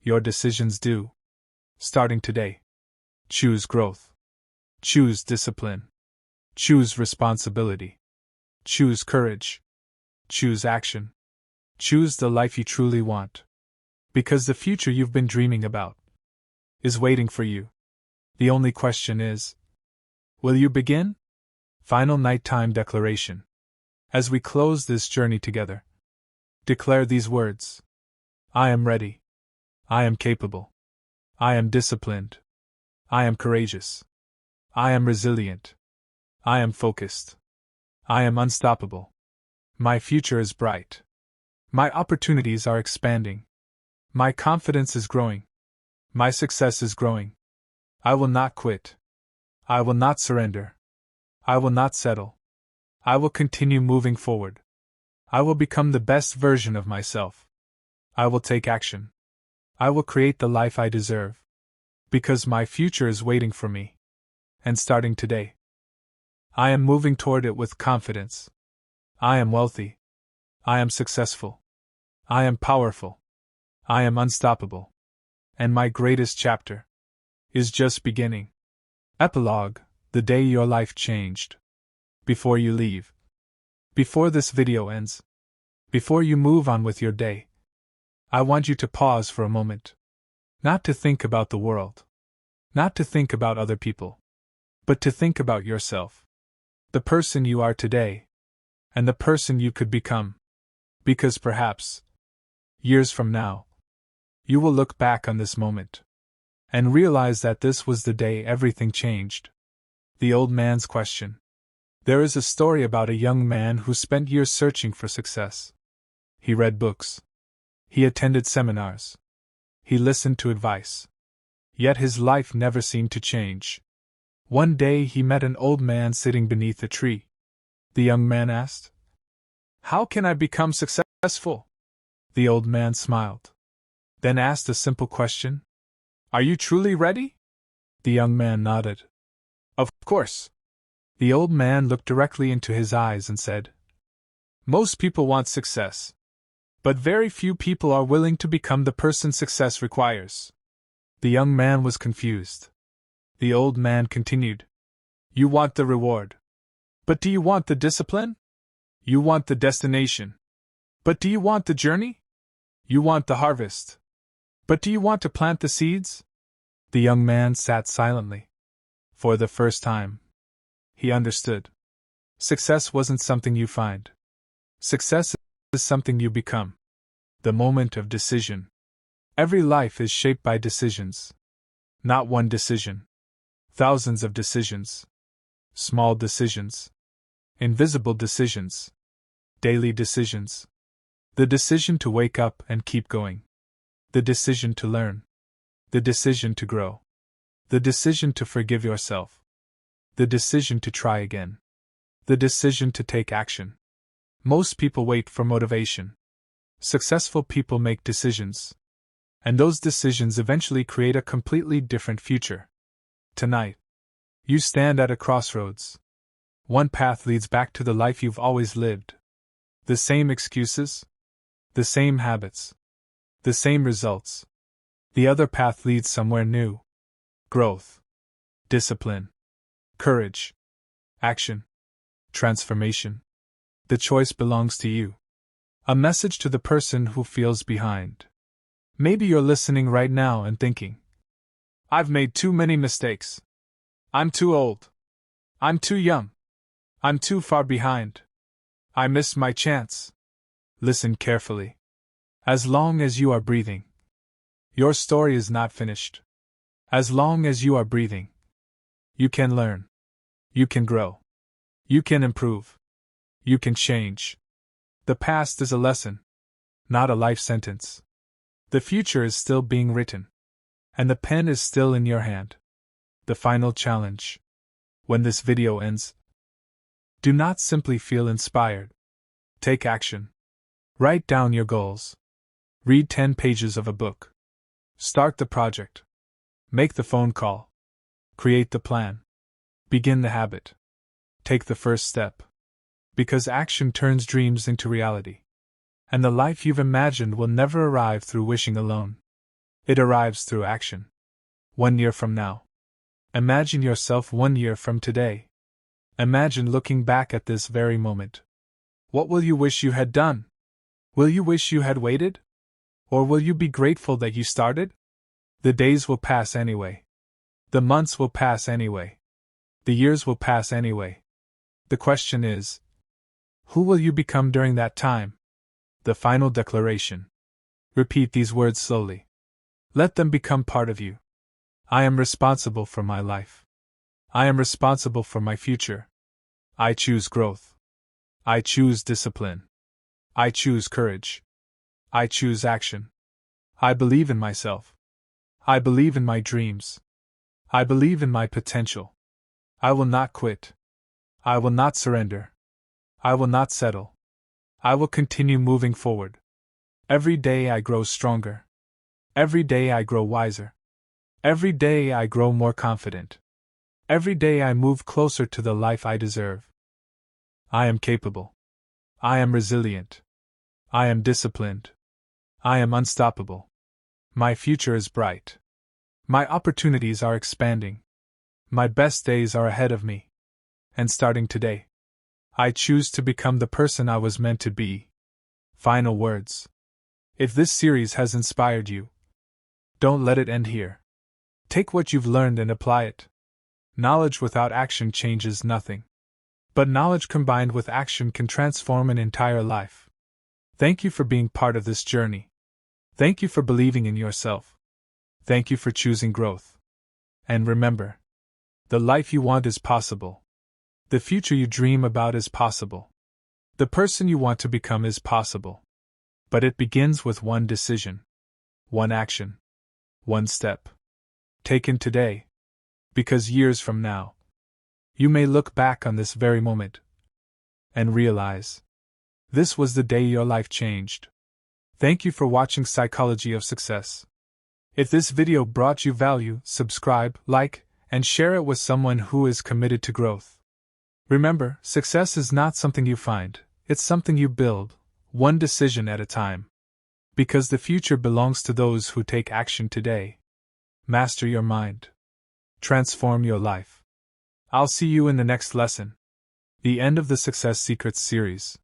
Your decisions do. Starting today. Choose growth. Choose discipline. Choose responsibility. Choose courage. Choose action. Choose the life you truly want. Because the future you've been dreaming about is waiting for you. The only question is, will you begin? Final nighttime declaration. As we close this journey together, declare these words. I am ready. I am capable. I am disciplined. I am courageous. I am resilient. I am focused. I am unstoppable. My future is bright. My opportunities are expanding. My confidence is growing. My success is growing. I will not quit. I will not surrender. I will not settle. I will continue moving forward. I will become the best version of myself. I will take action. I will create the life I deserve. Because my future is waiting for me. And starting today, I am moving toward it with confidence. I am wealthy. I am successful. I am powerful. I am unstoppable. And my greatest chapter is just beginning. Epilogue: the day your life changed. Before you leave, before this video ends, before you move on with your day, I want you to pause for a moment. Not to think about the world. Not to think about other people. But to think about yourself. The person you are today. And the person you could become. Because perhaps, years from now, you will look back on this moment and realize that this was the day everything changed. The old man's question. There is a story about a young man who spent years searching for success. He read books. He attended seminars. He listened to advice. Yet his life never seemed to change. One day he met an old man sitting beneath a tree. The young man asked, "How can I become successful?" The old man smiled. Then asked a simple question. "Are you truly ready?" The young man nodded. "Of course." The old man looked directly into his eyes and said, "Most people want success. But very few people are willing to become the person success requires." The young man was confused. The old man continued, "You want the reward. But do you want the discipline? You want the destination. But do you want the journey? You want the harvest. But do you want to plant the seeds?" The young man sat silently. For the first time, he understood. Success wasn't something you find. Success is something you become. The moment of decision. Every life is shaped by decisions. Not one decision. Thousands of decisions. Small decisions. Invisible decisions. Daily decisions. The decision to wake up and keep going. The decision to learn. The decision to grow. The decision to forgive yourself. The decision to try again. The decision to take action. Most people wait for motivation. Successful people make decisions. And those decisions eventually create a completely different future. Tonight, you stand at a crossroads. One path leads back to the life you've always lived. The same excuses. The same habits. The same results. The other path leads somewhere new. Growth. Discipline. Courage. Action. Transformation. The choice belongs to you. A message to the person who feels behind. Maybe you're listening right now and thinking, "I've made too many mistakes. I'm too old. I'm too young. I'm too far behind. I missed my chance." Listen carefully. As long as you are breathing, your story is not finished. As long as you are breathing, you can learn. You can grow. You can improve. You can change. The past is a lesson, not a life sentence. The future is still being written. And the pen is still in your hand. The final challenge. When this video ends, do not simply feel inspired. Take action. Write down your goals. Read 10 pages of a book. Start the project. Make the phone call. Create the plan. Begin the habit. Take the first step. Because action turns dreams into reality. And the life you've imagined will never arrive through wishing alone. It arrives through action. 1 year from now. Imagine yourself 1 year from today. Imagine looking back at this very moment. What will you wish you had done? Will you wish you had waited? Or will you be grateful that you started? The days will pass anyway. The months will pass anyway. The years will pass anyway. The question is, who will you become during that time? The final declaration. Repeat these words slowly. Let them become part of you. I am responsible for my life. I am responsible for my future. I choose growth. I choose discipline. I choose courage. I choose action. I believe in myself. I believe in my dreams. I believe in my potential. I will not quit. I will not surrender. I will not settle. I will continue moving forward. Every day I grow stronger. Every day I grow wiser. Every day I grow more confident. Every day I move closer to the life I deserve. I am capable. I am resilient. I am disciplined. I am unstoppable. My future is bright. My opportunities are expanding. My best days are ahead of me. And starting today, I choose to become the person I was meant to be. Final words. If this series has inspired you, don't let it end here. Take what you've learned and apply it. Knowledge without action changes nothing. But knowledge combined with action can transform an entire life. Thank you for being part of this journey. Thank you for believing in yourself. Thank you for choosing growth. And remember, the life you want is possible. The future you dream about is possible. The person you want to become is possible. But it begins with one decision, one action, one step. Taken today. Because years from now, you may look back on this very moment and realize this was the day your life changed. Thank you for watching Psychology of Success. If this video brought you value, subscribe, like, and share it with someone who is committed to growth. Remember, success is not something you find, it's something you build, one decision at a time. Because the future belongs to those who take action today. Master your mind. Transform your life. I'll see you in the next lesson. The end of the Success Secrets series.